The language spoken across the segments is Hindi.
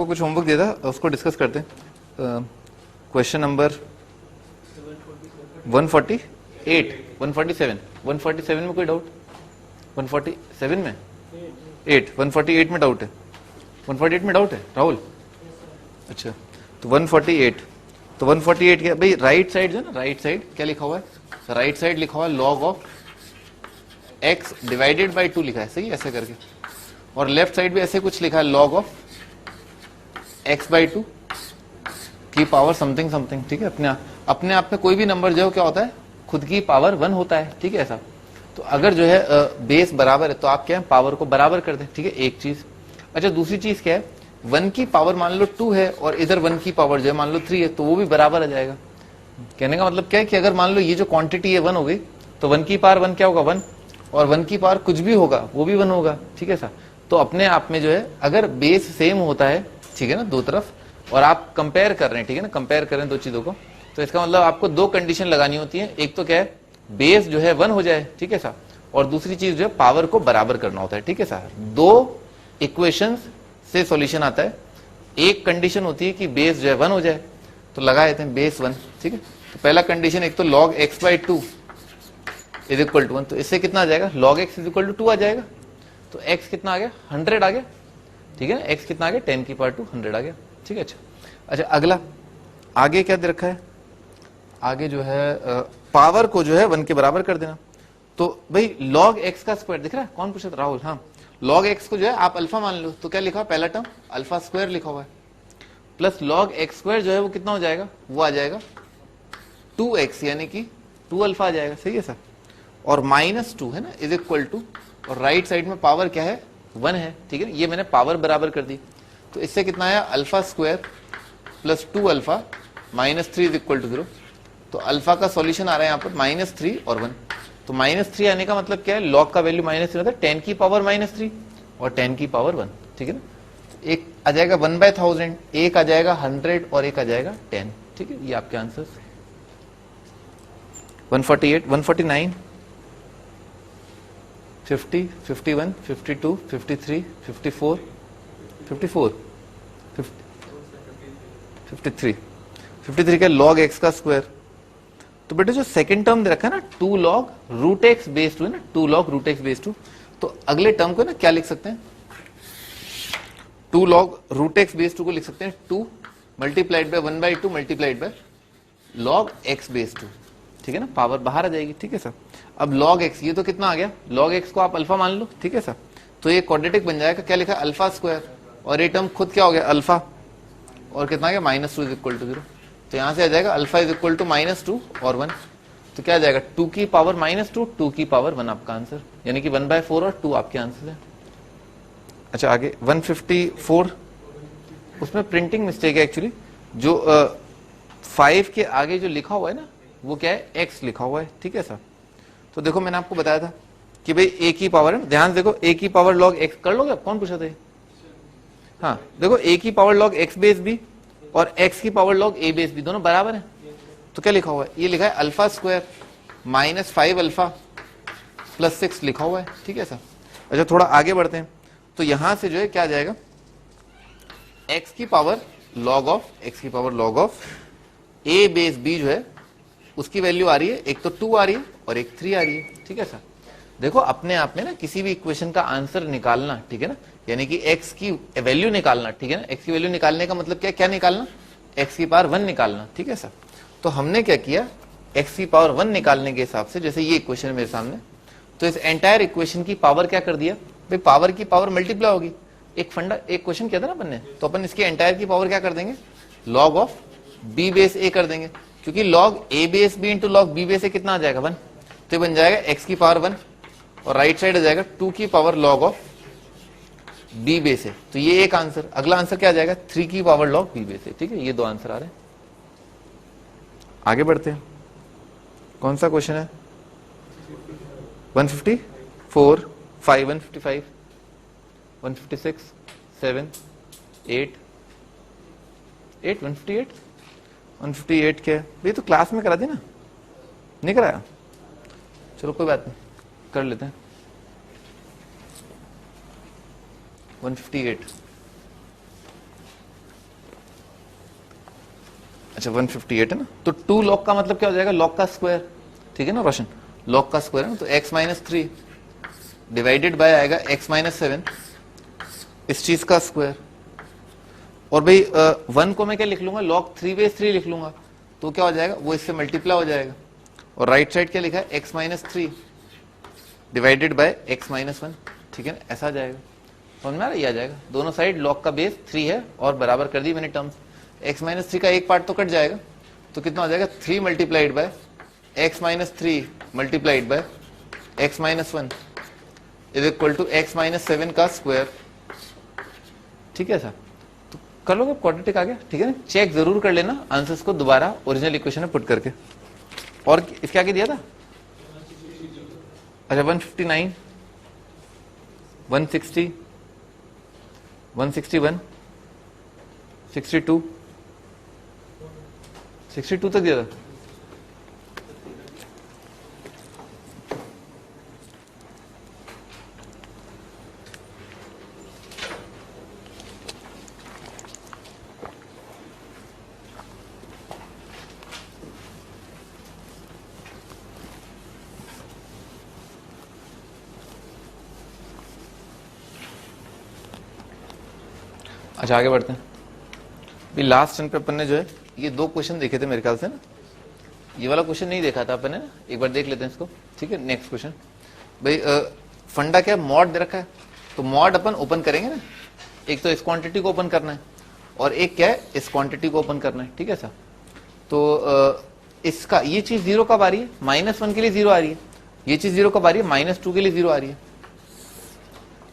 आपको कुछ होमवर्क दिया था, उसको डिस्कस करते हैं। क्वेश्चन नंबर 148, 147, 147 में कोई डाउट? 147 में 148 में डाउट है? 148 में डाउट है राहुल? अच्छा, तो 148, तो 148 क्या भाई, राइट साइड जो है ना, राइट साइड क्या लिखा हुआ है? राइट साइड लिखा हुआ है log of x divided by 2 लिखा है, सही ऐसे करके। और लेफ्ट साइड भी ऐसे कुछ लिखा है log ऑफ x बाई 2 की पावर समथिंग समथिंग, ठीक है। अपने आप में कोई भी नंबर जो क्या होता है, खुद की पावर 1 होता है, ठीक है ऐसा। तो अगर जो है बेस बराबर है तो आप क्या है, पावर को बराबर कर दें, ठीक है, एक चीज। अच्छा, दूसरी चीज क्या है, 1 की पावर मान लो 2 है और इधर 1 की पावर जो है मान लो 3 है, तो वो भी बराबर आ जाएगा। कहने का मतलब क्या है कि अगर मान लो ये जो क्वांटिटी है 1 हो गई, तो 1 की पावर 1 क्या होगा, 1, और 1 की पावर कुछ भी होगा वो भी 1 होगा, ठीक है सर। तो अपने आप में जो है अगर बेस सेम होता है, ठीक है ना, दो तरफ, और आप कंपेयर कर रहे हैं, ठीक है ना, कंपेयर करें दो चीजों को, तो इसका मतलब आपको दो कंडीशन लगानी होती है। एक तो क्या है, बेस जो है 1 हो जाए, ठीक है सर, और दूसरी चीज जो है पावर को बराबर करना होता है, ठीक है सर। दो इक्वेशंस से सॉल्यूशन आता है। एक कंडीशन होती है कि बेस जो है 1 हो जाए, तो लगा देते हैं बेस 1, ठीक है। तो पहला कंडीशन एक तो log x by 2 is equal to 1, तो इससे कितना आ जाएगा, log x is equal to 2 आ जाएगा। तो x कितना आ गया, 100 आ गया, ठीक है ना। x कितना आ गया, 10 की पावर 2 100 आ गया, ठीक है। अच्छा, अगला आगे क्या दे रखा है, आगे जो है पावर को जो है 1 के बराबर कर देना। तो भाई log x का स्क्वायर दिख रहा है, कौन पूछा था, राहुल? हाँ, log x को जो है आप अल्फा मान लो, तो क्या लिखा, पहला टर्म अल्फा स्क्वायर लिखा हुआ है, प्लस log x स्क्वायर जो है वो कितना हो जाएगा, वो आ जाएगा 2x, यानी कि 2 अल्फा आ जाएगा, सही है सर। और -2 है ना, इज इक्वल टू, और राइट साइड में पावर क्या है, 1 है, ठीक है। ये मैंने पावर बराबर कर दी, तो इससे कितना आया, alpha square plus 2 alpha -3 is equal to 0। तो अल्फा का सॉल्यूशन आ रहा है यहाँ पर -3 और 1। तो -3 आने का मतलब क्या है, log का वैल्यू -3 होता है, 10 की पावर -3 और 10 की पावर 1, ठीक है ना। एक आ जाएगा 1/1000, एक आ जाएगा 100 और एक आ जाएगा 10, ठीक है। ये आपके आंसर 148, 149, 50, 51, 52, 53, 54, 54, 53, 53 का log x का स्क्वायर। तो बेटे जो सेकंड टर्म दे रखा है ना, 2 log रूट एक्स बेस 2 है ना, 2 log रूट एक्स बेस 2, तो अगले टर्म को ना क्या लिख सकते हैं, 2 log रूट एक्स बेस 2 को लिख सकते हैं 2 multiplied bye 1/2 multiplied by log x base 2, ठीक है ना, पावर बाहर आ जाएगी, ठीक है सर। अब log x, ये तो कितना आ गया, log x को आप अल्फा मान लो, ठीक है सर। तो ये क्वाड्रेटिक बन जाएगा, क्या लिखा, अल्फा स्क्वायर, और ये टर्म खुद क्या हो गया, अल्फा, और कितना आ गया, -2 इज इक्वल टू 0। तो यहां से आ जाएगा अल्फा इज इक्वल टू -2 और 1, तो क्या आ जाएगा, 2 की पावर -2, 2 की पावर 1 आपका आंसर, यानी कि 1/4 और 2 आपके आंसर है। अच्छा, आगे 154, उसमें प्रिंटिंग मिस्टेक है एक्चुअली, जो 5 के आगे जो लिखा हुआ है ना, वो क्या है, x लिखा हुआ है, ठीक है सर। तो देखो मैंने आपको बताया था कि भाई a की पावर है, ध्यान से देखो, a की पावर log x कर लोगे आप, कौन पूछा था ये? हाँ देखो, a की power log x base b और x की power log a base b दोनों बराबर है। तो क्या लिखा हुआ है, ये लिखा है अल्फा स्क्वायर -5 अल्फा प्लस 6 लिखा हुआ है, ठीक है सर। अच्छा, थोड़ा आगे बढ़ते हैं, तो यहां से जो है क्या आ जाएगा, x की power log of a base b जो है उसकी वैल्यू आ रही है, एक तो 2 आ रही है और एक 3 आ रही है, ठीक है सर। देखो अपने आप में ना किसी भी इक्वेशन का आंसर निकालना, ठीक है ना, यानी कि x की वैल्यू निकालना, ठीक है ना, x की वैल्यू निकालने का मतलब क्या निकालना, x की पावर 1 निकालना, ठीक है सर। तो हमने क्या किया, x की पावर 1 निकालने के हिसाब से, जैसे ये इक्वेशन है मेरे सामने, तो इस एंटायर इक्वेशन की पावर क्या कर दिया भाई, पावर की पावर मल्टीप्लाई होगी। एक क्वेश्चन किया था ना अपन ने, तो अपन इसकी एंटायर की पावर क्या कर देंगे, log of b base a कर देंगे, क्योंकि log a base b into log b base a कितना आ जाएगा, 1, तो बन जाएगा x की पावर 1 और राइट साइड आ जाएगा 2 की power log of b base a। तो ये एक आंसर। अगला आंसर क्या आ जाएगा, 3 की power log b base a, ठीक है। ये दो आंसर आ रहे हैं। आगे बढ़ते हैं, कौन सा क्वेश्चन है, 154, 5, 155, 156, 7, 8, 158, 158 क्या है भाई, तो क्लास में करा दी ना, नहीं कराया, चलो कोई बात नहीं, कर लेते हैं। 158, अच्छा 158 है ना, तो 2 log का मतलब क्या हो जाएगा, log का स्क्वायर, ठीक है ना रोशन, log का स्क्वायर है ना, तो x माइनस 3 डिवाइडेड बाय आएगा x माइनस 7 इस चीज का स्क्वायर। और भाई 1 को मैं क्या लिख लूंगा, log 3/3 लिख लूंगा, तो क्या हो जाएगा, वो इससे मल्टीप्लाई हो जाएगा। और राइट साइड क्या लिखा है, x minus 3 divided by x minus 1, ठीक है ना, ऐसा आ जाएगा। समझ में आ रहा है, ये आ जाएगा, दोनों साइड log का बेस 3 है और बराबर कर दी मैंने टर्म्स। x माइनस 3 का एक पार्ट तो कट जाएगा, तो कितना हो जाएगा, 3 multiplied by x minus 3 multiplied by x minus 1 is equal to x minus 7 का स्क्वायर, ठीक है सर। तो कर लोगे, क्वाड्रेटिक आ गया, ठीक है ना, चेक जरूर कर लेना आंसर्स को दोबारा ओरिजिनल इक्वेशन में पुट करके। और इसके आगे दिया था, अच्छा 159, 160, 161, 62, 62 तक दिया था। अच्छा आगे बढ़ते हैं। भी लास्ट टर्न पे अपन ने जो है ये 2 क्वेश्चन देखे थे मेरे ख्याल से ना, ये वाला क्वेश्चन नहीं देखा था अपन ने, एक बार देख लेते हैं इसको, ठीक है। नेक्स्ट क्वेश्चन भाई, फंडा क्या मॉड दे रखा है, तो मॉड अपन ओपन करेंगे ना, एक तो इस क्वांटिटी को ओपन करना है और एक क्या है, इस क्वांटिटी को ओपन करना है, ठीक है सर। तो इसका ये चीज 0 कब आ रही है, -1 के लिए 0 आ रही है, ये चीज 0 कब आ रही है, -2 के लिए 0 आ रही है।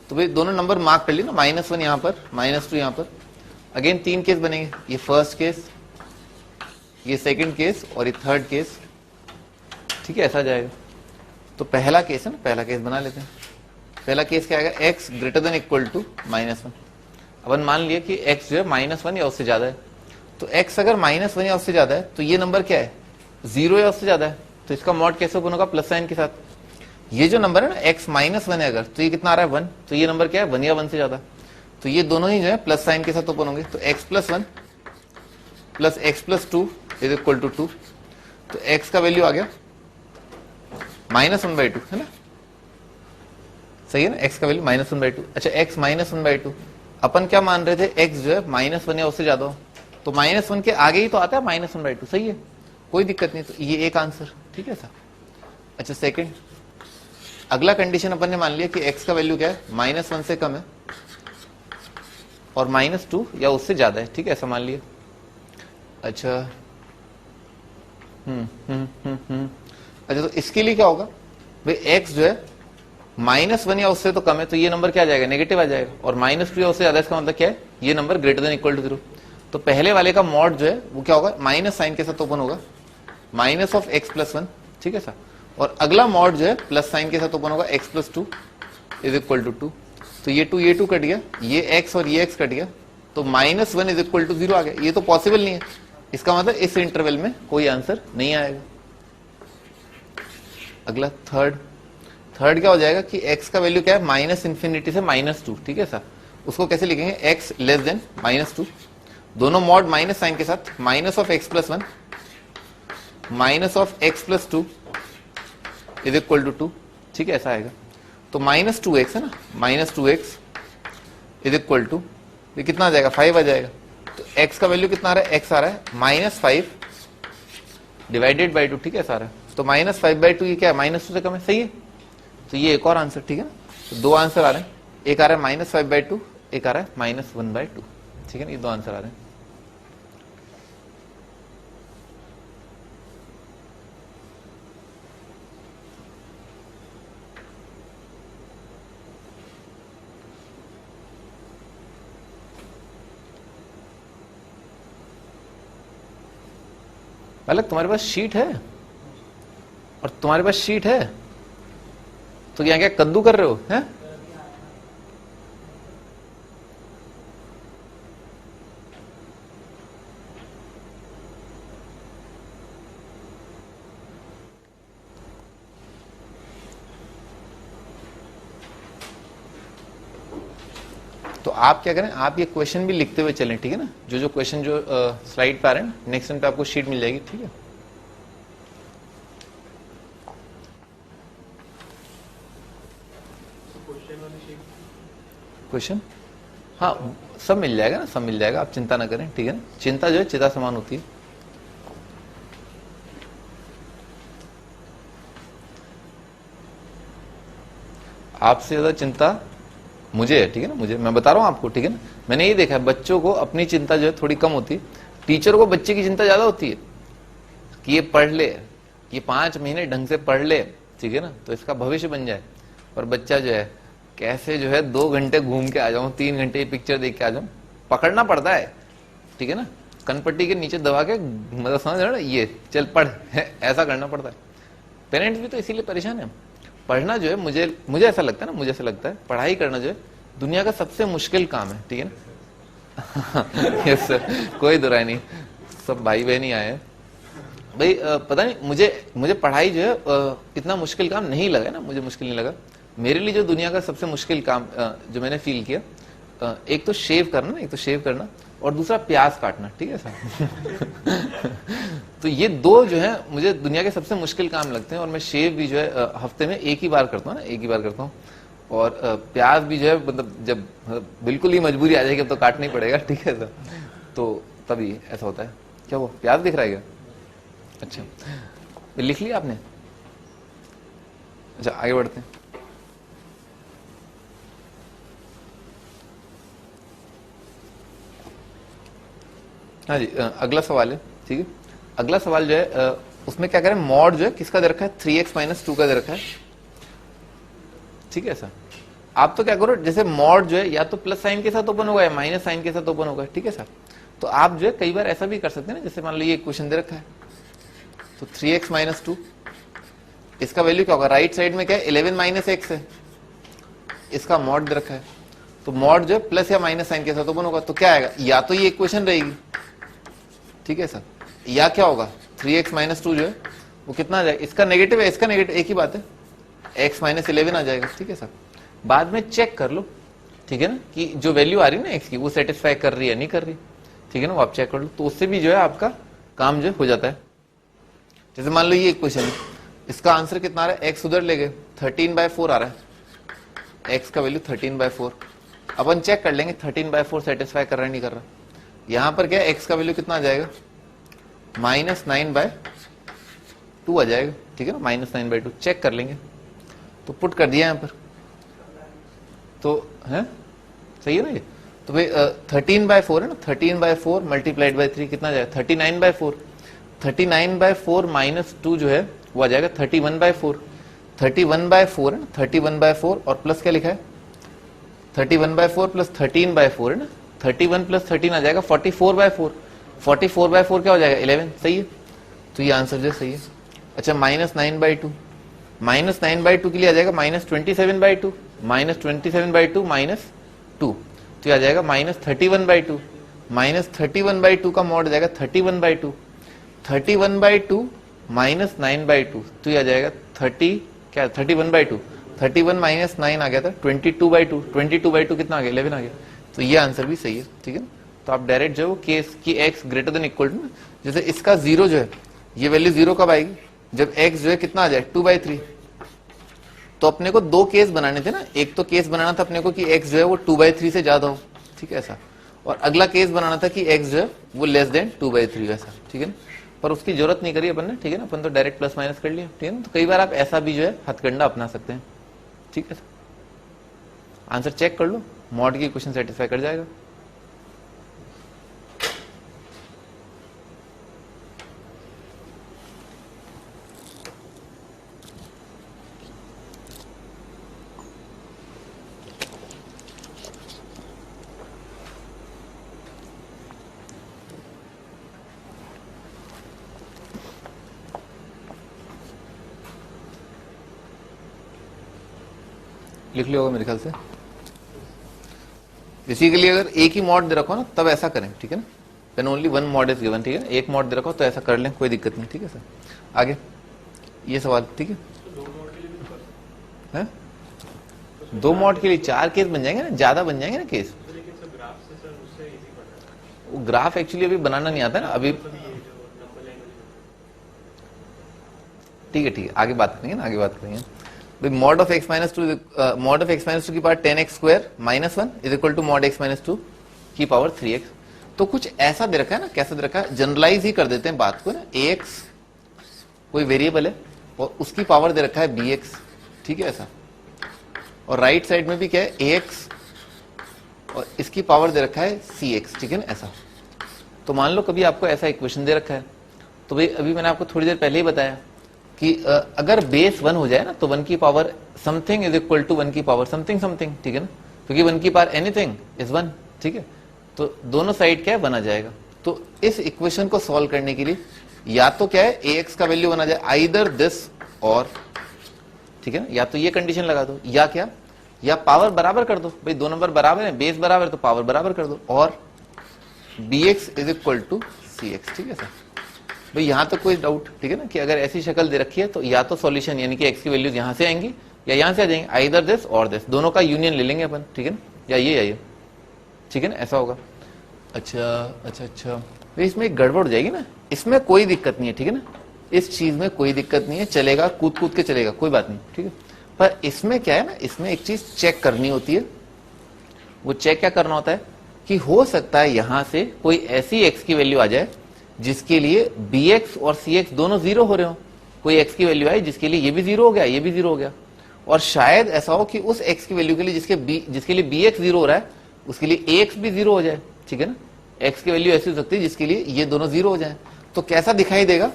तो भाई दोनों नंबर मार्क कर ली ना, -1 यहां पर, -2 यहां पर। अगेन 3 केस बनेंगे, ये फर्स्ट केस, ये सेकंड केस और ये थर्ड केस, ठीक है, ऐसा जाएगा। तो पहला केस है ना, पहला केस बना लेते हैं। पहला केस क्या आएगा, x greater than equal to -1। अपन मान लिया कि x जो है -1 या उससे ज्यादा है, तो x अगर -1 या उससे ज्यादा है तो ये नंबर क्या है, 0 या उससे ज्यादा है, तो इसका मॉड कैसे ओपन होगा, प्लस साइन के साथ। ये जो नंबर है ना x -1 है अगर, तो ये कितना आ रहा है 1, तो ये नंबर क्या है 1 या 1 से ज्यादा, तो ये दोनों ही जो है प्लस साइन के साथ ओपन होंगे। तो x plus 1 plus x plus 2 is equal to 2, तो x का वैल्यू आ गया -1/2, है ना, सही है ना, x का वैल्यू -1/2। अच्छा x -1/2, अपन क्या मान रहे थे, x जो है -1 या उससे ज्यादा हो, तो -1 के आगे ही तो आता है -1/2, सही है, कोई दिक्कत नहीं, तो ये एक आंसर, ठीक है सर। अच्छा सेकंड, अगला कंडीशन अपन ने मान लिया कि x का वैल्यू क्या है, -1 से कम है और -2 या उससे ज्यादा है, ठीक है, ऐसा मान लिया। अच्छा अच्छा, तो इसके लिए क्या होगा भाई, x जो है -1 या उससे तो कम है, तो ये नंबर क्या आ जाएगा, नेगेटिव आ जाएगा, और -2 या उससे ज्यादा, इसका मतलब क्या है, ये number greater than equal to 0। तो पहले वाले का मॉड जो है वो क्या होगा, माइनस साइन के साथ ओपन होगा, माइनस ऑफ x प्लस 1, ठीक है सर। और अगला मॉड जो है प्लस साइन के साथ ओपन होगा, x plus 2 is equal to 2, तो ये 2 कट गया, ये x और ये x कट गया, तो -1 इज इक्वल टू 0 आ गया। ये तो पॉसिबल नहीं है, इसका मतलब इस इंटरवल में कोई आंसर नहीं आएगा। अगला थर्ड क्या हो जाएगा कि x का वैल्यू क्या है, -∞ से -2, ठीक है सर। उसको कैसे लिखेंगे, x लेस देन -2, दोनों मॉड माइनस साइन के साथ, minus of x plus 1 minus of x plus 2 is equal to 2, ठीक है, ऐसा आएगा। तो -2x है ना, -2x इज इक्वल टू, ये कितना आ जाएगा, 5 आ जाएगा। तो x का वैल्यू कितना आ रहा है, x आ रहा है -5 डिवाइडेड बाई 2, ठीक है, सारा। तो -5/2 ये क्या है, -2 से कम है, सही है। तो ये एक और आंसर, ठीक है ना। तो 2 आंसर आ रहे हैं, एक आ रहा है -5/2, एक आ रहा है -1/2, ठीक है ना, ये 2 आंसर आ रहे हैं। अलग तुम्हारे पास शीट है, और तुम्हारे पास शीट है, तो यहाँ क्या कद्दू कर रहे हो, हैं? तो आप क्या करें, आप ये क्वेश्चन भी लिखते हुए चलें, ठीक है ना। जो जो क्वेश्चन जो स्लाइड पे आ रहे हैं, नेक्स्ट टाइम पे आपको शीट मिल जाएगी, ठीक है। क्वेश्चन हाँ सब मिल जाएगा ना, सब मिल जाएगा, आप चिंता ना करें, ठीक है ना। चिंता जो है चिता समान होती है। आपसे ज्यादा चिंता मुझे है, ठीक है ना। मुझे, मैं बता रहा हूं आपको, ठीक है ना। मैंने ये देखा है, बच्चों को अपनी चिंता जो है थोड़ी कम होती है, टीचर को बच्चे की चिंता ज्यादा होती है कि ये पढ़ ले, ये 5 महीने ढंग से पढ़ ले, ठीक है ना, तो इसका भविष्य बन जाए। और बच्चा जो है कैसे जो है 2 घंटे घूम के आ जाऊं, 3 घंटे पिक्चर देख के आ जाऊं, पकड़ना पड़ता है, ठीक है ना। कनपट्टी के नीचे दबा के, मतलब समझ रहे ना, ये चल पढ़ ऐसा करना पड़ता है। पेरेंट्स भी तो इसीलिए परेशान है। पढ़ना जो है, मुझे ऐसा लगता है ना, मुझे ऐसा लगता है पढ़ाई करना जो है दुनिया का सबसे मुश्किल काम है, ठीक है ना। यस सर, कोई दुराई नहीं, सब भाई बहन ही आए हैं भाई। पता नहीं, मुझे पढ़ाई जो है इतना मुश्किल काम नहीं लगा ना, मुझे मुश्किल नहीं लगा। मेरे लिए जो दुनिया का सबसे मुश्किल काम जो मैंने फील किया, एक तो शेव करना, और दूसरा प्याज काटना, ठीक है सर। तो ये 2 जो है मुझे दुनिया के सबसे मुश्किल काम लगते हैं। और मैं शेव भी जो है हफ्ते में एक ही बार करता हूँ ना, एक ही बार करता हूँ। और प्याज भी जो है, मतलब जब बिल्कुल ही मजबूरी आ जाएगी तो काटना ही पड़ेगा, ठीक है सर। तो तभी ऐसा होता है। क्या वो प्याज दिख रहा है क्या? अच्छा, लिख लिया आपने? अच्छा, आगे बढ़ते हैं। हाँ जी, अगला सवाल है, ठीक है। अगला सवाल जो है उसमें क्या करें, मॉड जो है किसका दे रखा है, 3x - 2 का दे रखा है, ठीक है सर। आप तो क्या करो, जैसे मॉड जो है या तो प्लस साइन के साथ ओपन होगा या माइनस साइन के साथ ओपन होगा, ठीक है सर। तो आप जो है कई बार ऐसा भी कर सकते हैं ना, जैसे मान लो ये क्वेश्चन दे रखा है, तो 3x - 2, इसका वैल्यू क्या होगा, राइट साइड में क्या है 11 - x है, इसका मॉड दे रखा है। तो मॉड जो है प्लस या माइनस साइन के साथ ओपन होगा, तो क्या आएगा, या तो ये इक्वेशन रहेगी, ठीक है सर, या क्या होगा 3x - 2 जो है वो कितना आ जाएगा, इसका नेगेटिव है, इसका नेगेटिव, एक ही बात है, x - 11 आ जाएगा, ठीक है सर। बाद में चेक कर लो, ठीक है ना, कि जो वैल्यू आ रही है ना x की, वो सेटिस्फाई कर रही है नहीं कर रही, ठीक है ना, वो आप चेक कर लो। तो उससे भी जो है आपका काम जो हो जाता है। जैसे मान लो ये क्वेश्चन है, इसका आंसर कितना आ रहा है, x उधर ले गए, 13/4 आ रहा है, x का वैल्यू 13/4। अपन चेक कर लेंगे 13/4 सेटिस्फाई कर रहा है नहीं कर रहा। यहां पर क्या x का वैल्यू कितना आ जाएगा, -9/2 आ जाएगा, ठीक है ना, -9/2 चेक कर लेंगे। तो पुट कर दिया यहां पर, तो है सही है ना ये। तो भाई 13/4 है ना, 13/4 मल्टीप्लाइड बाय 3 कितना आ जाएगा, 39/4। 39/4 - 2 जो है वो आ जाएगा 31/4। 31/4 है ना, 31/4 और प्लस क्या लिखा है, 31/4 प्लस 13/4 है ना, 31 प्लस 13 आ जाएगा 44/4। 44/4 क्या हो जाएगा 11, सही है। तो ये आंसर जो सही है। अच्छा, -9/2, -9/2 के लिए आ जाएगा -27/2, -27/2 -2, तो ये आ जाएगा -31/2। -31/2 का मॉड आ जाएगा 31/2, 31/2 -9/2, तो ये आ जाएगा 31/2, 31 - 9 आ गया था 22/2, 22/2 कितना आ गया 11 आ गया। तो ये आंसर भी सही है, ठीक है ना। तो आप डायरेक्ट जो है वो केस की x greater than equal to, जैसे इसका 0 जो है, ये वैल्यू 0 कब आएगी, जब x जो है कितना आ जाए 2/3। तो अपने को 2 केस बनाने थे ना, एक तो केस बनाना था अपने को कि x जो है वो 2/3 से ज्यादा हो, ठीक है ऐसा, और अगला केस बनाना था कि x जो है वो लेस देन 2/3 ऐसा, ठीक है ना। पर उसकी जरूरत नहीं करी अपन ने, ठीक है ना, अपन तो डायरेक्ट प्लस माइनस कर लिया, ठीक है ना। तो कई बार आप ऐसा भी जो है हथकंडा अपना सकते हैं, ठीक है। आंसर चेक कर लो, मॉड की क्वेश्चन सेटिस्फाई कर जाएगा। लिख लिया होगा मेरे ख्याल से। बेसिकली अगर एक ही मॉड दे रखो ना तब ऐसा करें, ठीक है ना, when only one mod is given, ठीक है ना, एक मॉड दे रखो तो ऐसा कर लें, कोई दिक्कत नहीं, ठीक है सर। आगे ये सवाल, ठीक है, 2 मॉड के लिए 4 केस बन जाएंगे ना, ज्यादा बन जाएंगे ना केस। वो ग्राफ एक्चुअली अभी बनाना नहीं आता ना अभी। ठीक है आगे बात करेंगे ना, आगे बात करेंगे। Mod of x minus two की power 10x square minus 1 is equal to mod x minus 2 की पावर 3x। तो कुछ ऐसा दे रखा है ना, कैसा दे रखा है, जनरलाइज ही कर देते हैं बात को ना। ax कोई वेरिएबल है और उसकी पावर दे रखा है bx, ठीक है ऐसा। और राइट साइड में भी क्या है, ax और इसकी पावर दे रखा है cx, ठीक है ना ऐसा। तो मान लो कभी आपको ऐसा इक्वेशन दे रखा है, तो भाई अभी मैंने आपको थोड़ी देर पहले ही बताया कि अगर बेस 1 हो जाए ना तो 1 की power something is equal to 1 की पावर समथिंग समथिंग, ठीक है ना, क्योंकि 1 की पावर एनीथिंग इज 1, ठीक है। तो दोनों साइड क्या है, 1 आ जाएगा। तो इस इक्वेशन को सॉल्व करने के लिए या तो क्या है, ax का वैल्यू 1 आ जाए, आइदर दिस और, ठीक है ना, या तो ये कंडीशन लगा दो, या क्या, या पावर बराबर कर दो, भाई 2 नंबर बराबर है, बेस बराबर है तो पावर बराबर कर दो, और bx is equal to cx, ठीक है सर। भाई यहां तो कोई डाउट, ठीक है ना, कि अगर ऐसी शक्ल दे रखी है तो या तो सॉल्यूशन यानी कि x की वैल्यूज यहां से आएंगी या यहां से आ जाएंगे, आइदर दिस और दिस, दोनों का यूनियन ले लेंगे अपन, ठीक है ना, या ये, ठीक है ना, ऐसा होगा। अच्छा तो इसमें एक गड़बड़ हो जाएगी ना, इसमें कोई दिक्कत नहीं है, ठीक है ना, इस चीज में कोई दिक्कत नहीं है, चलेगा, कूद के चलेगा, कोई बात नहीं, ठीक है। पर इसमें क्या है ना, इसमें एक चीज चेक करनी होती है। वो चेक क्या करना होता है कि हो सकता है यहां से कोई ऐसी x की वैल्यू आ जाए जिसके लिए bx और cx दोनों जीरो हो रहे हो। कोई x की वैल्यू आई जिसके लिए ये भी जीरो हो गया, ये भी जीरो हो गया, और शायद ऐसा हो कि उस x की वैल्यू के लिए जिसके लिए bx जीरो हो रहा है उसके लिए ax भी जीरो हो जाए, ठीक है ना। x की वैल्यू ऐसी हो सकती है जिसके लिए ये दोनों जीरो हो जाए। तो कैसा दिखाई देगा,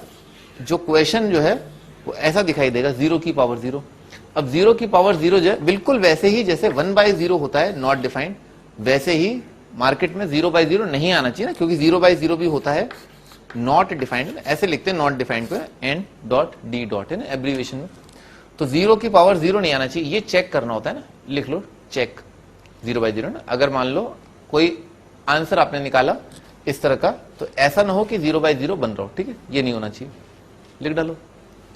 जो क्वेश्चन जो है वो ऐसा दिखाई देगा, 0 की पावर 0। अब 0 की पावर 0 जो है बिल्कुल वैसे ही जैसे 1/0 होता है नॉट डिफाइंड, वैसे ही मार्केट में 0/0 नहीं आना चाहिए ना, क्योंकि 0/0 भी होता है नॉट डिफाइंड, ऐसे लिखते हैं नॉट डिफाइंड को, एन डॉट डी डॉट है ना एब्रीविएशन में। तो 0 की पावर 0 नहीं आना चाहिए, ये चेक करना होता है ना, लिख लो चेक 0/0 ना। अगर मान लो कोई आंसर आपने निकाला इस तरह का, तो ऐसा ना हो कि 0/0 बन रहा हो, ठीक है, ये नहीं होना चाहिए, लिख डालो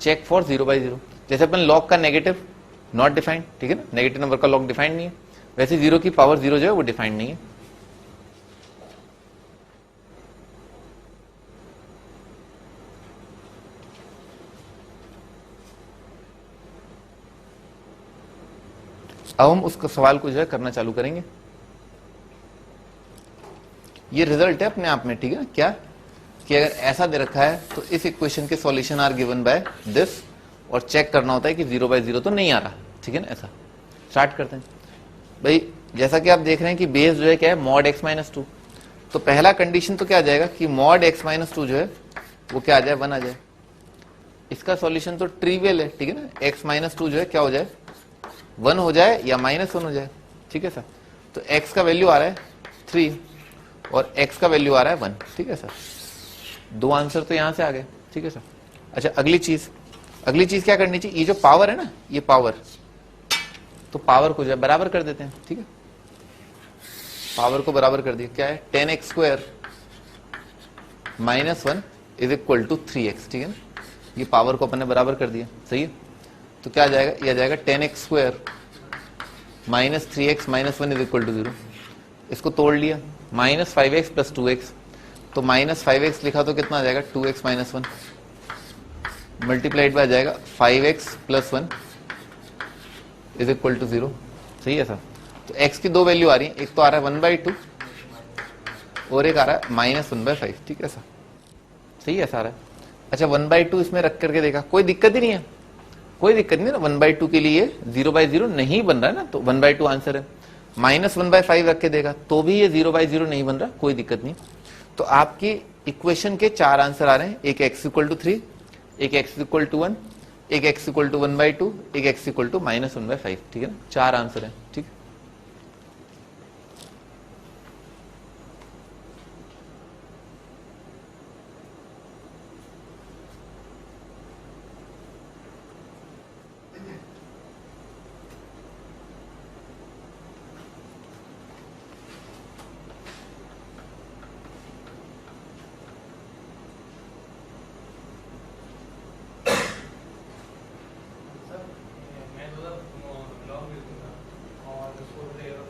चेक फॉर 0/0। जैसे अपन लॉग का नेगेटिव नॉट डिफाइंड, ठीक है ना, नेगेटिव नंबर का लॉग डिफाइंड नहीं है, वैसे 0 की पावर 0 जो है वो डिफाइंड नहीं है। अब हम उसका सवाल को जो है करना चालू करेंगे। ये रिजल्ट है अपने आप में, ठीक है ना, क्या कि अगर ऐसा दे रखा है तो इस इक्वेशन के solution are given by this, और चेक करना होता है कि 0/0 तो नहीं आ रहा, ठीक है ना। ऐसा स्टार्ट करते हैं भाई। जैसा कि आप देख रहे हैं कि बेस जो है क्या है, मॉड x माइनस 2। तो पहला कंडीशन तो क्या आ जाएगा कि मॉड x माइनस 2 जो है वो क्या आ जाए, 1 आ जाए। इसका सॉल्यूशन तो ट्रिवियल है, ठीक है ना, x माइनस 2 जो है क्या हो जाए, 1 हो जाए या -1 हो जाए, ठीक है सर। तो x का वैल्यू आ रहा है 3 और x का वैल्यू आ रहा है 1, ठीक है सर। दो आंसर तो यहां से आ गए, ठीक है सर। अच्छा अगली चीज क्या करनी चाहिए, ये जो पावर है ना, ये पावर, तो पावर को जो है बराबर कर देते हैं, ठीक है। पावर को बराबर कर दिया, क्या है 10x square minus 1 is equal to 3x, ठीक है ना। ये पावर को अपन ने बराबर कर दिया, सही है। तो क्या आ जाएगा, ये आ जाएगा 10x square minus 3x minus 1 is equal to 0। इसको तोड़ लिया, -5x प्लस 2x, तो -5x लिखा तो कितना आ जाएगा, 2x माइनस 1 मल्टीप्लाइड बाय आ जाएगा 5x plus 1 is equal to 0, सही है सर। तो x की दो वैल्यू आ रही है, एक तो आ रहा है 1/2 और एक आ रहा है -1/5, ठीक है सर, सही है सारा। अच्छा 1/2 इसमें रख करके देखा, कोई दिक्कत ही नहीं है, कोई दिक्कत नहीं ना, 1/2 के लिए 0/0 नहीं बन रहा है ना, तो 1/2 आंसर है। -1/5 रख के देगा तो भी ये 0/0 नहीं बन रहा, कोई दिक्कत नहीं। तो आपकी इक्वेशन के 4 आंसर आ रहे हैं, एक x इक्वल टू 3, एक x इक्वल टू 1, एक x इक्वल टू 1/2, एक x इक्वल टू -1/5, ठीक है ना, 4 आंसर है, ठीक है।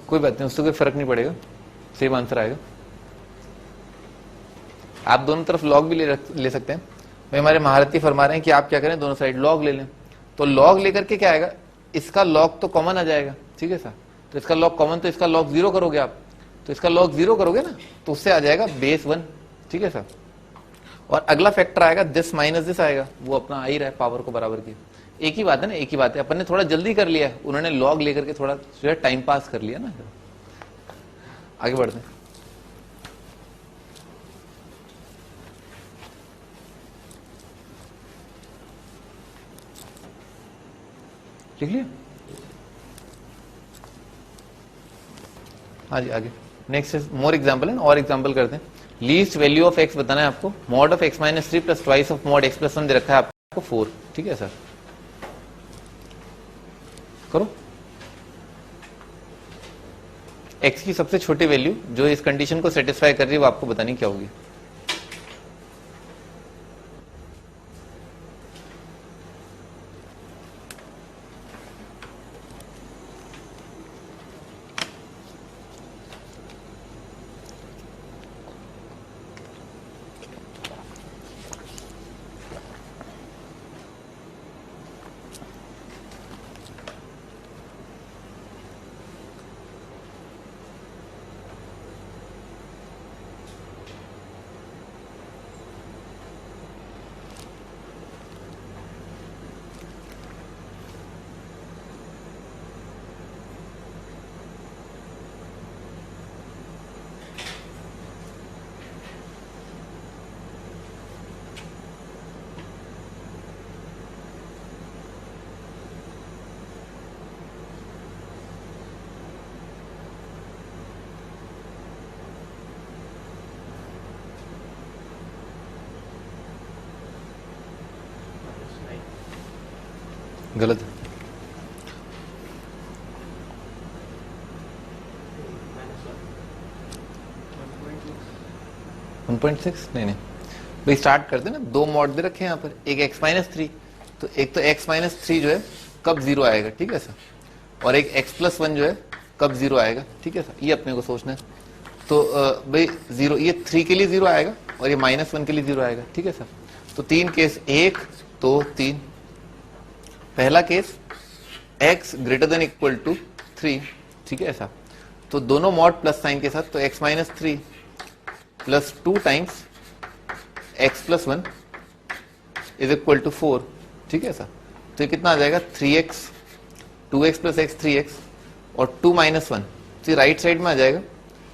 कोई बात नहीं, उससे कोई फर्क नहीं पड़ेगा, सेम आंसर आएगा। आप दोनों तरफ लॉग भी ले सकते हैं। भाई हमारे महारथी फरमा रहे हैं कि आप क्या करें, दोनों साइड लॉग ले लें। तो लॉग लेकर के क्या आएगा, इसका लॉग तो कॉमन आ जाएगा, ठीक है सर। तो इसका लॉग कॉमन, तो इसका लॉग 0 करोगे आप, तो इसका लॉग 0 करोगे ना, तो उससे आ जाएगा बेस 1, ठीक है सर। और अगला फैक्टर आएगा दिस माइनस दिस आएगा, वो अपना आ ही रहा है पावर को बराबर की। एक ही बात है ना, एक ही बात है। अपन ने थोड़ा जल्दी कर लिया, उन्होंने लॉग लेकर के थोड़ा जो है टाइम पास कर लिया ना। आगे बढ़ते हैं। लिख लिया? हाँ जी आगे नेक्स्ट मोर एग्जाम्पल है, और एग्जाम्पल करते हैं। लीस्ट वैल्यू ऑफ एक्स बताना है आपको, mod of x minus 3 plus twice of mod x plus 1 दे रखा है आपको 4, ठीक है सर। करो। एक्स की सबसे छोटी वैल्यू जो इस कंडीशन को सेटिस्फाई कर रही है वो आपको बतानी क्या होगी। गलत। 1.6 नहीं भाई, स्टार्ट करते ना। दो मॉड दे रखे हैं यहाँ पर, एक x माइनस 3, तो एक तो x माइनस 3 जो है कब 0 आएगा, ठीक है सर, और एक x प्लस 1 जो है कब 0 आएगा, ठीक है सर। ये अपने को सोचना है। तो भाई 0, ये 3 के लिए 0 आएगा और ये माइनस 1 के लिए 0 आएगा, ठीक है सर। तो 3 केस, 1 2 3। पहला केस x greater than equal to 3, ठीक है ऐसा। तो दोनों मॉड प्लस साइन के साथ, तो x minus 3 plus 2 times x plus 1 is equal to 4, ठीक है सर। तो ये कितना आ जाएगा, 3x 2x plus x 3x और 2 माइनस 1, तो राइट साइड में आ जाएगा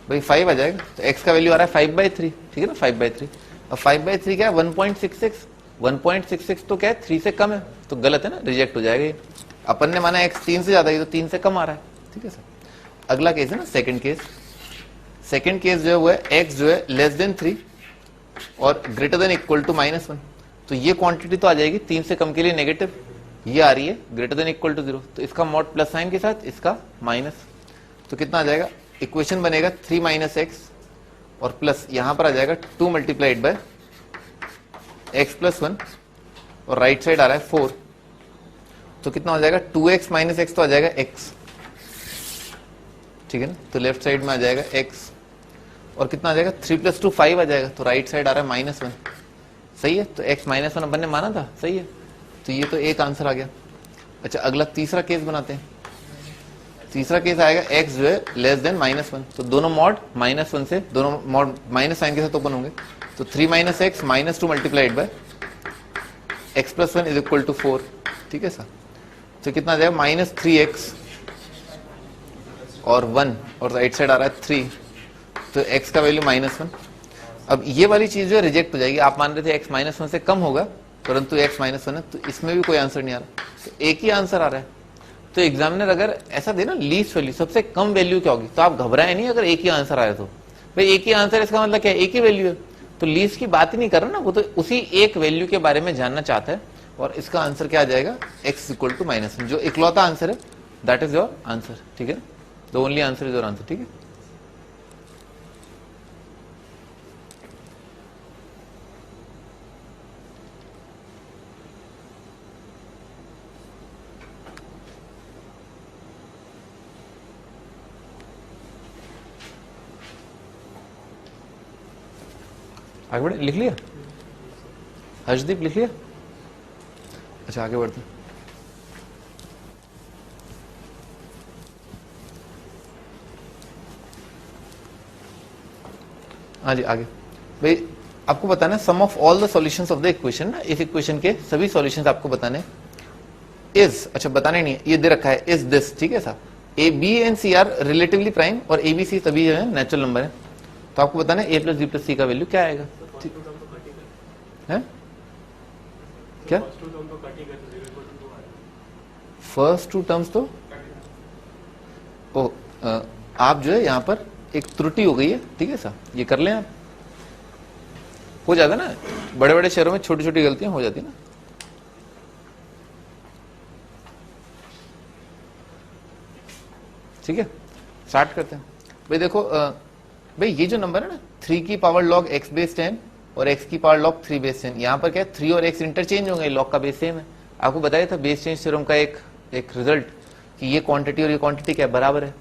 भाई 5 आ जाएगा। तो x का वैल्यू आ रहा है 5/3, ठीक है ना, 5/3। अब 5/3 क्या है, 1.66। 1.66 तो क्या है, 3 से कम है, तो गलत है ना, रिजेक्ट हो जाएगा ये। अपन ने माना x 3 से ज्यादा है, तो 3 से कम आ रहा है, ठीक है सर। अगला केस है ना सेकंड केस। सेकंड केस जो है वो है x जो है लेस देन 3 और ग्रेटर देन इक्वल टू -1। तो ये क्वांटिटी तो आ जाएगी 3 से कम के लिए नेगेटिव, ये आ रही है ग्रेटर देन इक्वल टू 0, तो इसका मॉड प्लस साइन के साथ इसका माइनस। तो कितना आ जाएगा, इक्वेशन बनेगा 3 माइनस एक्स और प्लस यहां पर आ जाएगा 2 मल्टीप्लाइड बाय x प्लस 1 और राइट साइड आ रहा है 4। तो कितना हो जाएगा, 2x माइनस एक्स तो आ जाएगा x, ठीक है ना। तो लेफ्ट साइड में आ जाएगा x और कितना आ जाएगा, 3 प्लस 2 5 आ जाएगा, तो राइट साइड आ रहा है -1, सही है। तो x -1 अपन ने माना था, सही है। तो ये तो एक आंसर आ गया। अच्छा अगला तीसरा केस बनाते हैं। तीसरा केस आएगा x जो है लेस देन -1, तो दोनों मॉड -1 से, दोनों मॉड माइनस साइन के साथ ओपन होंगे। तो 3 minus x minus 2 multiplied by x plus 1 is equal to 4, ठीक है सर। तो कितना आ जाएगा, -3x और 1 और राइट साइड आ रहा है 3, तो x का वैल्यू -1। अब ये वाली चीज जो है रिजेक्ट हो जाएगी। आप मान रहे थे x -1 से कम होगा, परंतु x -1 है, तो इसमें भी कोई आंसर नहीं आ रहा, तो एक ही आंसर आ रहा है। तो एग्जामिनर अगर ऐसा देना लीस्ट वैल्यू, सबसे कम वैल्यू क्या होगी, तो आप घबराए नहीं अगर एक ही आंसर आया तो। भाई एक ही आंसर, इसका मतलब क्या है, एक ही वैल्यू है, तो लीस्ट की बात ही नहीं कर रहा ना, वो तो उसी एक वैल्यू के बारे में जानना चाहता है। और इसका आंसर क्या आ जाएगा, x इक्वल टू -1, जो इकलौता आंसर है दैट इज योर आंसर, ठीक है। The only answer is your answer, ठीक है। आगे बढ़े, लिख लिया हर्षदीप, लिख लिया? अच्छा आगे बढ़ते हैं। हाँ जी आगे भाई, आपको बताना sum of all the solutions of the equation ना, इस इक्वेशन के सभी सॉल्यूशंस आपको बताने इज, अच्छा बताने नहीं है, ये दे रखा है इज दिस, ठीक है साहब, A B and C are relatively prime और ए बी सी सभी जो है नेचुरल नंबर है, तो आपको बताना है ए प्लस बी प्लस सी का वैल्यू क्या आएगा, है क्या? फर्स्ट टू टर्म्स तो आप जो है यहां पर एक त्रुटि हो गई है, ठीक है साहब, ये कर लें आप, हो जाता ना, बड़े बड़े शहरों में छोटी छोटी गलतियां हो जाती ना। ठीक है स्टार्ट करते हैं भाई। देखो भाई ये जो नंबर है ना 3 की पावर log x बेस 10 और x की पावर log 3 बेस 10, यहाँ पर क्या है 3 और x इंटरचेंज होंगे, log का बेस सेम है। आपको बताया था बेस चेंज थ्योरम का एक रिजल्ट कि ये क्वांटिटी और ये क्वांटिटी क्या बराबर है।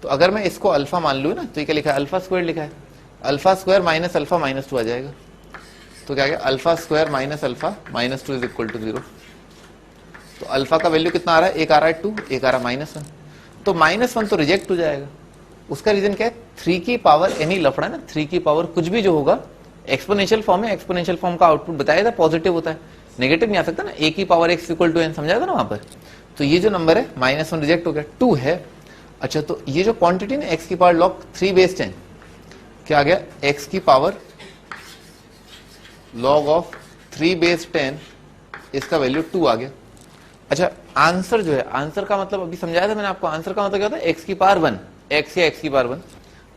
तो अगर मैं इसको अल्फा मान लूँ ना, तो ये क्या लिखा है अल्फा स्क्वायर लिखा है, alpha square minus alpha minus 2 आ जाएगा, तो क्या alpha square minus alpha minus 2 is equal to 0। तो अल्फा का वैल्यू कितना आ रहा है, एक आ रहा है 2, एक आ रहा है -1, तो -1 तो रिजेक्ट हो जाएगा। उसका रीजन क्या है 3 की पावर एनी लफड़ा ना, 3 की पावर कुछ भी जो होगा एक्सपोनेंशियल फॉर्म है, एक्सपोनेंशियल फॉर्म का आउटपुट बताया था पॉजिटिव होता है, नेगेटिव नहीं आ सकता ना, a की power x equal to n समझाया था ना वहां पर। तो ये जो नंबर है -1 रिजेक्ट हो गया, 2 है। अच्छा तो ये जो क्वांटिटी ना x की पावर log 3 बेस 10 क्या आ गया, x की पावर log ऑफ 3 बेस 10, इसका वैल्यू 2 आ गया। अच्छा आंसर जो है, आंसर का मतलब अभी समझाया था मैंने आपको, आंसर का मतलब क्या होता है x की पावर 1, x या x की पावर 1।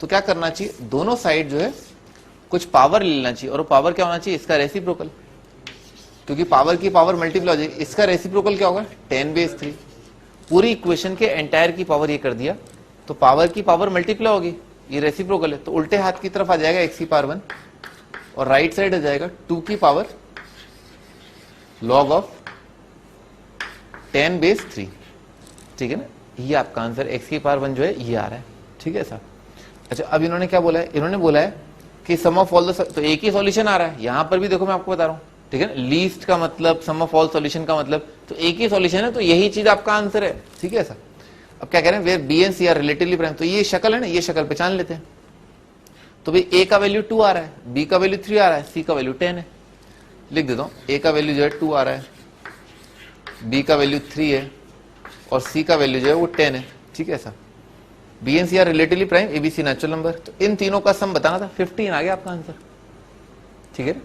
तो क्या करना चाहिए, दोनों साइड जो है कुछ पावर ले लेना चाहिए, और वो पावर क्या होना चाहिए, इसका रेसिप्रोकल, क्योंकि पावर की पावर मल्टीप्लाई हो जाएगी। इसका रेसिप्रोकल क्या होगा 10 बेस 3, पूरी इक्वेशन के एंटायर की पावर ये कर दिया, तो पावर की पावर मल्टीप्लाई होगी, ये रेसिप्रोकल है, तो उल्टे हाथ की तरफ आ जाएगा x की पावर 1 और राइट साइड आ जाएगा 2 की पावर log ऑफ 10 बेस 3, ठीक है ना। ये आपका आंसर x की पावर 1 जो है ये आ रहा है, ठीक है साहब। अच्छा अब इन्होंने क्या बोला है, इन्होंने बोला है कि सम ऑफ ऑल द, तो एक ही सॉल्यूशन आ रहा है यहां पर भी, देखो मैं आपको बता रहा हूं, ठीक है ना, लीस्ट का मतलब सम ऑफ ऑल सॉल्यूशन का मतलब, तो एक ही सॉल्यूशन है, तो यही चीज आपका आंसर है, ठीक है साहब। अब क्या कह रहे हैं, where B and C are relatively prime, तो ये शक्ल है ना, ये शक्ल पहचान लेते हैं। तो भाई a का वैल्यू 2 आ रहा है, b का वैल्यू 3 आ रहा है, c का वैल्यू 10 है, लिख देता हूं, a का वैल्यू जो है 2 आ रहा है, b का वैल्यू 3 है और c का वैल्यू जो है वो 10 है, ठीक है साहब। B and C are relatively prime, A B C natural number, तो इन तीनों का सम बताना था, 15 आ गया आपका आंसर, ठीक है।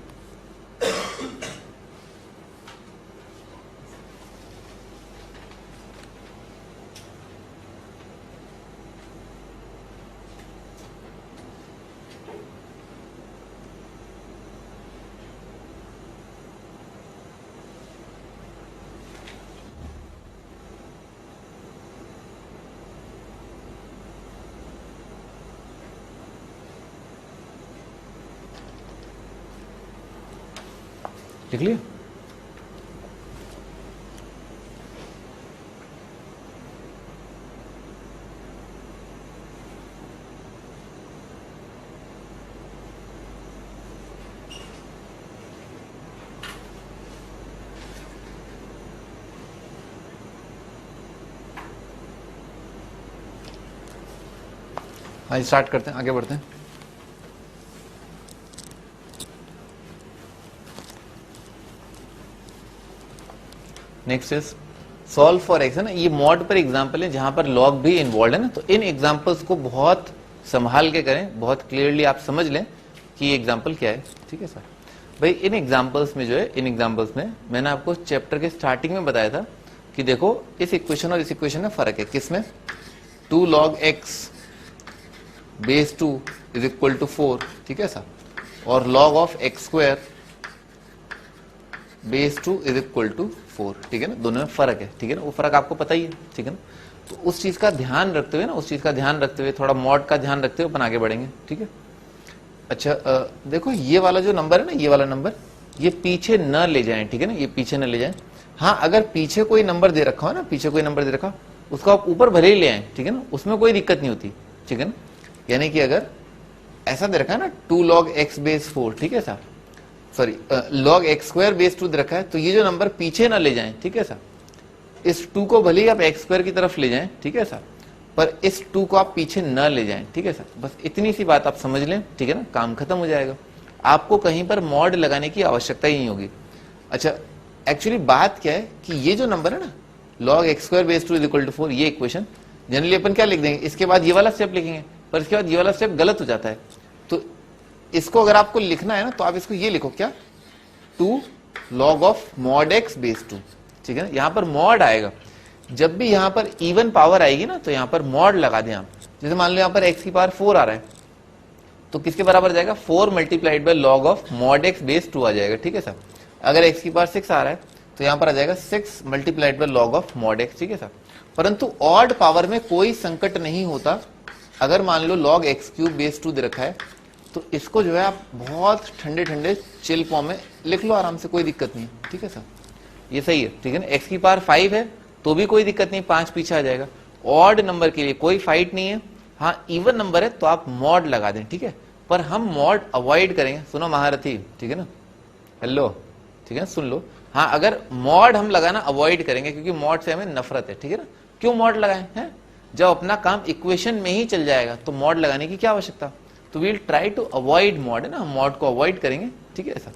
लिख लिया? हाँ स्टार्ट करते हैं, आगे बढ़ते हैं। Next is solve for x, है ना, ये मॉड पर एग्जांपल है जहां पर लॉग भी इन्वॉल्व है ना, तो इन एग्जांपल्स को बहुत संभाल के करें, बहुत क्लियरली आप समझ लें कि ये एग्जांपल क्या है, ठीक है सर। भाई इन एग्जांपल्स में जो है, इन एग्जांपल्स में मैंने आपको चैप्टर के स्टार्टिंग में बताया था कि देखो इस इक्वेशन और इस इक्वेशन में फर्क है, किसमें, 2 log x base 2 is equal to 4, ठीक है सर, और log of x square base 2 is equal to 4, ठीक है ना, दोनों में फर्क है, ठीक है ना, वो फर्क आपको पता ही है, ठीक है ना। तो उस चीज का ध्यान रखते हुए ना, उस चीज का ध्यान रखते हुए, थोड़ा मॉड का ध्यान रखते हुए अपन आगे बढ़ेंगे, ठीक है। अच्छा देखो ये वाला जो नंबर है ना, ये वाला नंबर, ये पीछे न ले जाएं, ठीक है ना, ये पीछे न ले जाएं। हाँ अगर पीछे कोई नंबर दे रखा हो ना, पीछे कोई नंबर दे रखा, उसको आप ऊपर भले ही ले आए, ठीक है ना, उसमें कोई दिक्कत नहीं होती, ठीक है ना। यानी कि अगर ऐसा दे रखा है ना 2 log x बेस 4, ठीक है साहब, sorry log x square base 2 रखा है, तो ये जो नंबर पीछे ना ले जाएं, ठीक है सर, इस 2 को भले ही आप x स्क्वायर की तरफ ले जाएं, ठीक है सर, पर इस 2 को आप पीछे न ले जाएं, ठीक है सर, बस इतनी सी बात आप समझ लें, ठीक है ना, काम खत्म हो जाएगा, आपको कहीं पर मॉड लगाने की आवश्यकता ही नहीं होगी। अच्छा, एक्चुअली बात क्या है कि ये जो नंबर है ना log x square base 2 equal to 4, ये इक्वेशन जनरली अपन क्या लिख देंगे, इसके बाद ये वाला स्टेप लिखेंगे, पर इसके बाद ये वाला स्टेप गलत हो जाता है, तो इसको अगर आपको लिखना है ना तो आप इसको ये लिखो, क्या, 2 log of mod x base 2, ठीक है ना। यहां पर मॉड आएगा, जब भी यहां पर इवन पावर आएगी ना तो यहां पर मॉड लगा दें आप। जैसे मान लो यहां पर x की पावर 4 आ रहा है, तो किसके बराबर जाएगा, 4 multiplied bye log of mod x base 2 आ जाएगा, ठीक है सर। अगर x की पावर 6 आ रहा है तो यहां पर आ जाएगा 6 multiplied by log of mod x, ठीक है सर। परंतु ऑड पावर में कोई संकट नहीं होता, अगर मान लो log x क्यूब बेस 2 दे रखा है, तो इसको जो है आप बहुत ठंडे ठंडे चिल फॉर्म में लिख लो आराम से, कोई दिक्कत नहीं, ठीक है सर, ये सही है, ठीक है ना। x की पावर 5 है तो भी कोई दिक्कत नहीं, 5 पीछे आ जाएगा। ऑड नंबर के लिए कोई फाइट नहीं है, हाँ इवन नंबर है तो आप मॉड लगा दें, ठीक है, पर हम मॉड अवॉइड करेंगे। सुनो महारथी, ठीक है ना, हेलो, ठीक है, सुन लो, हाँ अगर मॉड हम लगाना अवॉइड करेंगे, क्योंकि मॉड से हमें नफरत है, ठीक है ना। क्यों मॉड लगाएं, हैं, जब अपना काम इक्वेशन में ही चल जाएगा तो मॉड लगाने की क्या आवश्यकता। तो we'll try to avoid mod, है ना, हम मॉड को अवॉइड करेंगे, ठीक है ऐसा।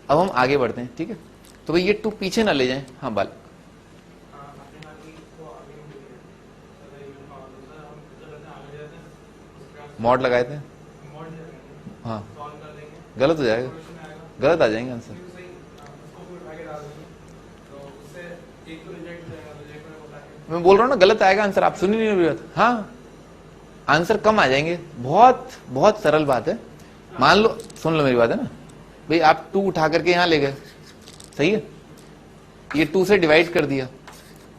अब हम आगे बढ़ते हैं, ठीक है, तो भाई ये 2 पीछे ना ले जाएं। हाँ बाल, मॉड लगाए थे, हाँ गलत हो जाएगा, गलत आ जाएंगे आंसर। मैं बोल रहा हूँ ना गलत आएगा आंसर, आप सुन ही नहीं रही बात। हाँ आंसर कम आ जाएंगे, बहुत बहुत सरल बात है। मान लो, सुन लो मेरी बात है ना भाई, आप 2 उठा करके यहां ले गए, सही है, ये 2 से डिवाइड कर दिया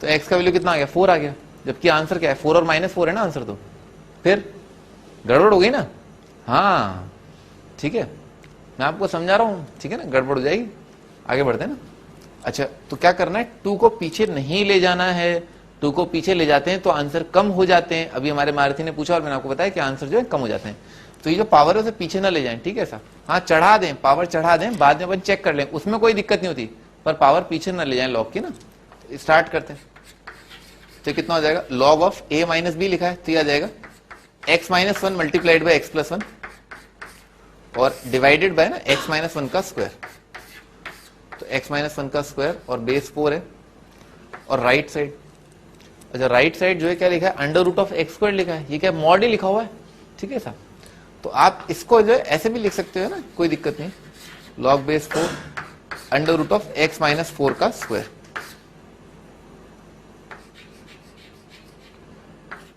तो x का वैल्यू कितना आ गया, 4 आ गया, जबकि आंसर क्या है, 4 और -4 है ना आंसर, तो फिर गड़बड़ हो गई ना। हाँ ठीक है, मैं आपको समझा रहा हूं, ठीक है ना, गड़बड़ हो जाएगी। आगे बढ़ते हैं ना। अच्छा, तो क्या करना है, 2 को पीछे नहीं ले जाना है, 2 को पीछे ले जाते हैं तो आंसर कम हो जाते हैं। अभी हमारे मारुति ने पूछा और मैंने आपको बताया कि आंसर जो है कम हो जाते हैं। तो ये जो पावर है उसे पीछे ना ले जाएं, ठीक है सर। हाँ चढ़ा दें, पावर चढ़ा दें, बाद में अपन चेक कर लें, उसमें कोई दिक्कत नहीं होती, पर पावर पीछे ना ले जाएं लॉग की ना। स्टार्ट करते हैं, तो कितना हो जाएगा, log of a minus B लिखा है तो ये आ जाएगा x minus 1 multiplied by x plus 1 और डिवाइडेड बाय ना x माइनस 1 का स्क्वायर। तो x माइनस 1 का स्क्वायर और बेस 4 है, और राइट साइड, अच्छा राइट साइड जो है क्या लिखा है, under root of x square लिखा है, ये क्या मॉड ही लिखा हुआ है, ठीक है साहब। तो आप इसको जो है ऐसे भी लिख सकते हो ना, कोई दिक्कत नहीं, log base 4 under root of x minus 4 का स्क्वायर,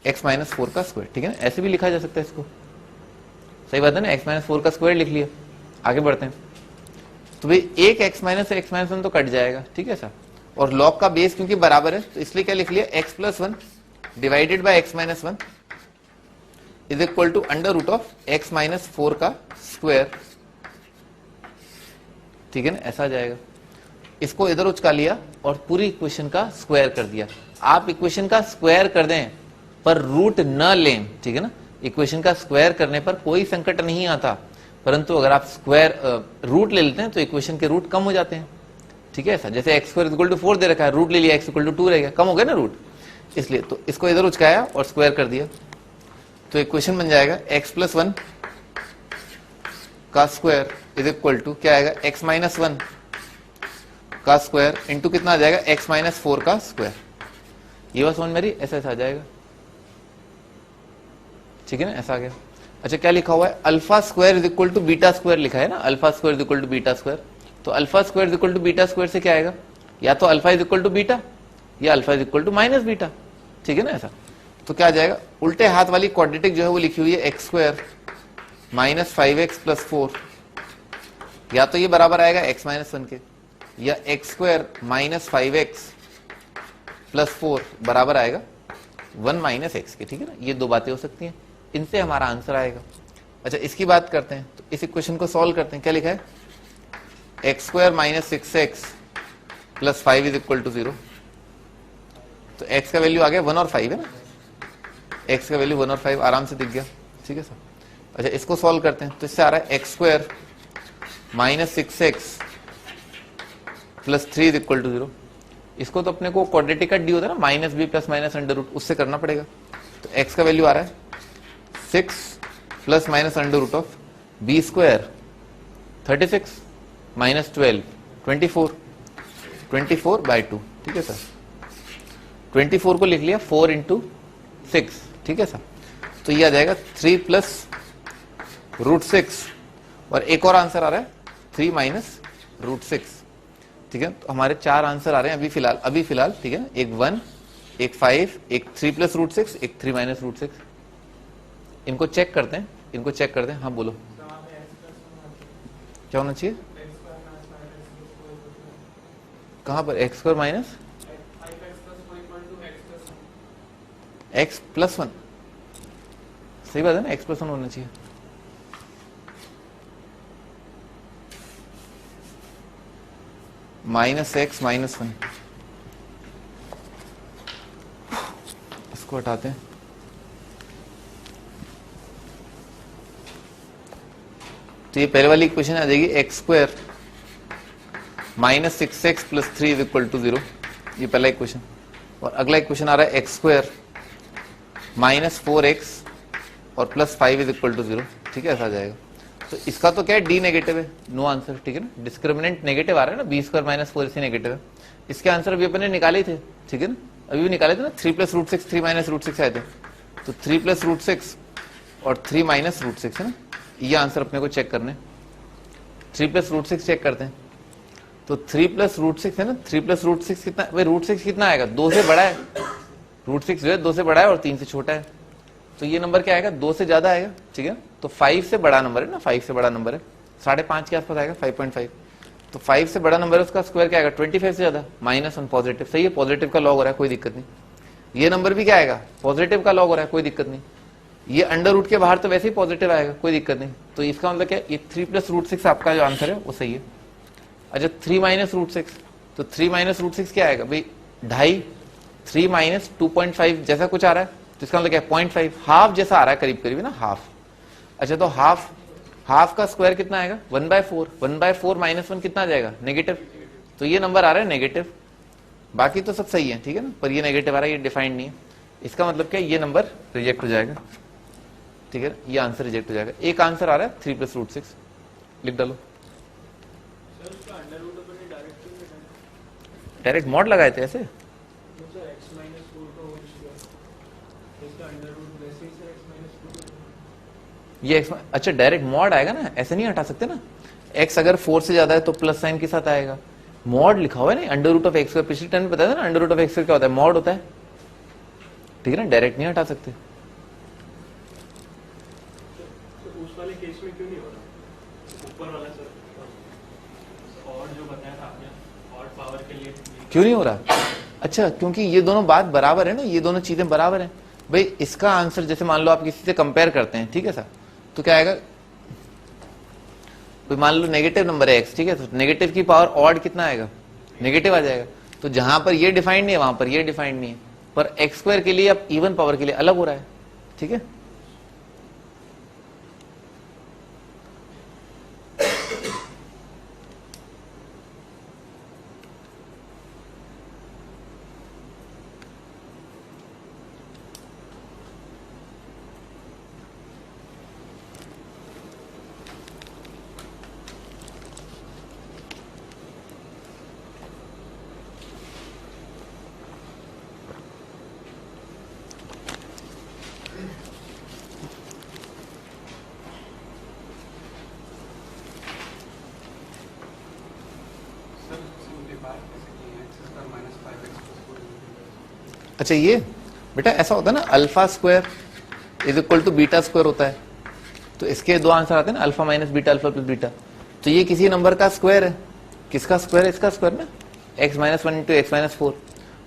x माइनस 4 का स्क्वायर, ठीक है ना, ऐसे भी लिखा जा सकता है इसको, सही बात है ना, x माइनस 4 का स्क्वायर लिख लिया। आगे बढ़ते हैं, तो भाई एक x माइनस 1 तो कट जाएगा, ठीक है सर, और लॉग का बेस क्योंकि बराबर है तो इसलिए क्या लिख लिया, x plus 1 divided by x minus 1 is equal to under root of x minus 4 का स्क्वायर, ठीक है ना, ऐसा आ जाएगा। इसको इधर उचका लिया और पूरी इक्वेशन का स्क्वायर कर दिया। आप इक्वेशन का स्क्वायर कर दें पर रूट न लें, ठीक है ना, इक्वेशन का स्क्वायर करने पर कोई संकट नहीं आता, परंतु अगर आप स्क्वायर रूट ले लेते हैं तो इक्वेशन के रूट कम हो जाते हैं, ठीक है। ऐसा जैसे x स्क्वायर इक्वल टू 4 दे रखा है, रूट ले लिया x इक्वल टू 2 रहेगा, कम हो गया ना रूट, इसलिए तो इसको इधर उचकाया और स्क्वायर कर दिया, तो इक्वेशन बन जाएगा x प्लस 1 का स्क्वायर इज इक्वल टू क्या आएगा, x माइनस 1 का स्क्वायर इंटू कितना आ जाएगा, x माइनस 4 का स्क्वायर। ये बात समझ मेरी, ऐसा ऐसा आ जाएगा, ठीक है ना, ऐसा आ गया। अच्छा क्या लिखा हुआ है, alpha square is equal to beta square लिखा है ना, alpha square is equal to beta square, तो alpha square is equal to beta square से क्या आएगा, या तो alpha is equal to beta या alpha is equal to minus beta, ठीक है ना ऐसा। तो क्या आ जाएगा, उल्टे हाथ वाली क्वाड्रेटिक जो है वो लिखी हुई है x square minus 5x plus 4, या तो ये बराबर आएगा x माइनस 1 के, या x square minus 5x plus 4 बराबर आएगा 1 माइनस एक्स के, ठीक है ना। ये दो बातें हो सकती हैं, इनसे हमारा आंसर आएगा। अच्छा इसकी बात करते हैं, तो इस इक्वेशन को सॉल्व करते हैं, क्या लिखा है, x square minus 6x plus 5 is equal to 0, तो x का वैल्यू आ गया 1 और 5 है ना, x का वैल्यू 1 और 5 आराम से दिख गया, ठीक है सर। अच्छा इसको सॉल्व करते हैं, तो इससे आ रहा है x square minus 6x plus 3 is equal to 0। इसको तो अपने को क्वाड्रेटिक का डी होता है ना, minus B plus minus under root, उससे करना पड़ेगा। तो x का वैल्यू आ रहा है 6 plus minus under root of B square 36 minus 12 24 by 2। ठीक है सर, 24 को लिख लिया 4 इंटू 6। ठीक है सर, तो ये आ जाएगा 3 प्लस रूट 6, और एक और आंसर आ रहा है 3 माइनस रूट 6। ठीक है, तो हमारे 4 आंसर आ रहे हैं अभी फिलहाल। ठीक है, एक 1, एक 5, एक 3 प्लस रूट 6, एक 3 माइनस रूट 6। इनको चेक करते हैं, हाँ बोलो क्या होना चाहिए, कहां पर x square minus x plus 1, सही बात है ना, एक्स प्लस 1 होना चाहिए। माइनस एक्स माइनस 1, इसको हटाते हैं। तो ये पहले वाली इक्वेशन आ जाएगी x square minus 6x plus 3 is equal to 0, ये पहला इक्वेशन। और अगला इक्वेशन आ रहा है एक्स स्क्वायर माइनस 4x और प्लस 5 इज इक्वल टू 0। ठीक है, ऐसा आ जाएगा। तो इसका तो क्या है, डी नेगेटिव है, नो आंसर। ठीक है ना, डिस्क्रिमिनेंट नेगेटिव आ रहा है ना, B square minus 4ac negative है। इसके आंसर अभी अपने निकाले थे। ठीक है ना, अभी भी निकाले थे ना, 3 प्लस रूट 6 3 माइनस रूट 6 आए थे। तो 3 प्लस रूट 6 और 3 माइनस रूट 6 है ना, ये आंसर अपने को चेक करने। 3 प्लस रूट 6 चेक करते हैं। तो 3 प्लस रूट 6 है ना, 3 प्लस रूट 6 कितना, भाई रूट 6 कितना आएगा, 2 से बड़ा है। रूट 6 जो है 2 से बड़ा है और 3 से छोटा है। तो ये नंबर क्या आएगा, 2 से ज्यादा आएगा। ठीक है, तो 5 से बड़ा नंबर है ना, 5 से बड़ा नंबर है, 5.5 के आसपास आएगा, 5.5। तो 5 से बड़ा नंबर है, उसका स्क्वायर क्या आएगा, 25 से ज्यादा, माइनस 1 पॉजिटिव। सही है, पॉजिटिव का लॉग हो रहा है, कोई दिक्कत नहीं। ये नंबर भी क्या आएगा, पॉजिटिव का लॉग हो रहा है, कोई दिक्कत नहीं। ये अंडर रूट के बाहर तो वैसे ही पॉजिटिव आएगा, कोई दिक्कत नहीं। तो इसका मतलब क्या, ये 3 प्लस रूट 6 आपका जो आंसर है वो सही है। अच्छा 3 माइनस रूट 6, तो 3 माइनस रूट 6 क्या आएगा भाई, 2.5, 3 माइनस 2.5 जैसा कुछ आ रहा है, तो इसका मतलब क्या है 0.5, हाफ जैसा आ रहा है, करीब करीब ना, हाफ। अच्छा तो हाफ का स्क्वायर कितना आएगा, 1/4, 1/4 माइनस 1 कितना आ जाएगा, नेगेटिव। तो ये नंबर आ रहा है नेगेटिव, बाकी तो सब सही है। ठीक है ना, पर ये नेगेटिव आ रहा है, ये डिफाइंड नहीं है। इसका मतलब क्या, ये नंबर रिजेक्ट हो जाएगा। ठीक है, ये आंसर रिजेक्ट हो जाएगा। एक आंसर आ रहा है 3 प्लस रूट 6, लिख डालो। डायरेक्ट मॉड लगाए थे ऐसे, ये x, अच्छा डायरेक्ट मॉड आएगा ना, ऐसे नहीं हटा सकते ना। x अगर 4 से ज्यादा है तो प्लस साइन के साथ आएगा। मॉड लिखा हुआ है ना, अंडर रूट ऑफ एक्स का, पिछले टर्म में बताया था ना, अंडर रूट ऑफ एक्स क्या होता है, मॉड होता है। ठीक है ना, डायरेक्ट नहीं हटा सकते। तो उस वाले केस में क्यों नहीं हो रहा, ऊपर वाला सर, और जो बताया था आपने, और पावर के लिए क्यों नहीं हो रहा, अच्छा क्योंकि ये दोनों बात बराबर है ना, ये दोनों चीजें बराबर हैं। भाई इसका आंसर जैसे मान लो आप किसी से कंपेयर करते हैं, ठीक है सर, तो क्या आएगा, मान लो नेगेटिव नंबर है x, ठीक है, तो नेगेटिव की पावर ऑड कितना आएगा, नेगेटिव आ जाएगा। तो जहां पर ये डिफाइंड नहीं है वहां पर ये डिफाइंड नहीं है, पर एक्स स्क्वायर के लिए अब इवन पावर के लिए अलग हो रहा है। ठीक है, अच्छा ये बेटा ऐसा होता है ना, alpha square is equal to beta square होता है। तो इसके दो आंसर आते हैं ना, alpha minus beta, alpha plus beta. तो ये किसी नंबर का स्क्वायर है, किसका स्क्वायर है, इसका स्क्वायर ना, x minus 1 into x minus 4,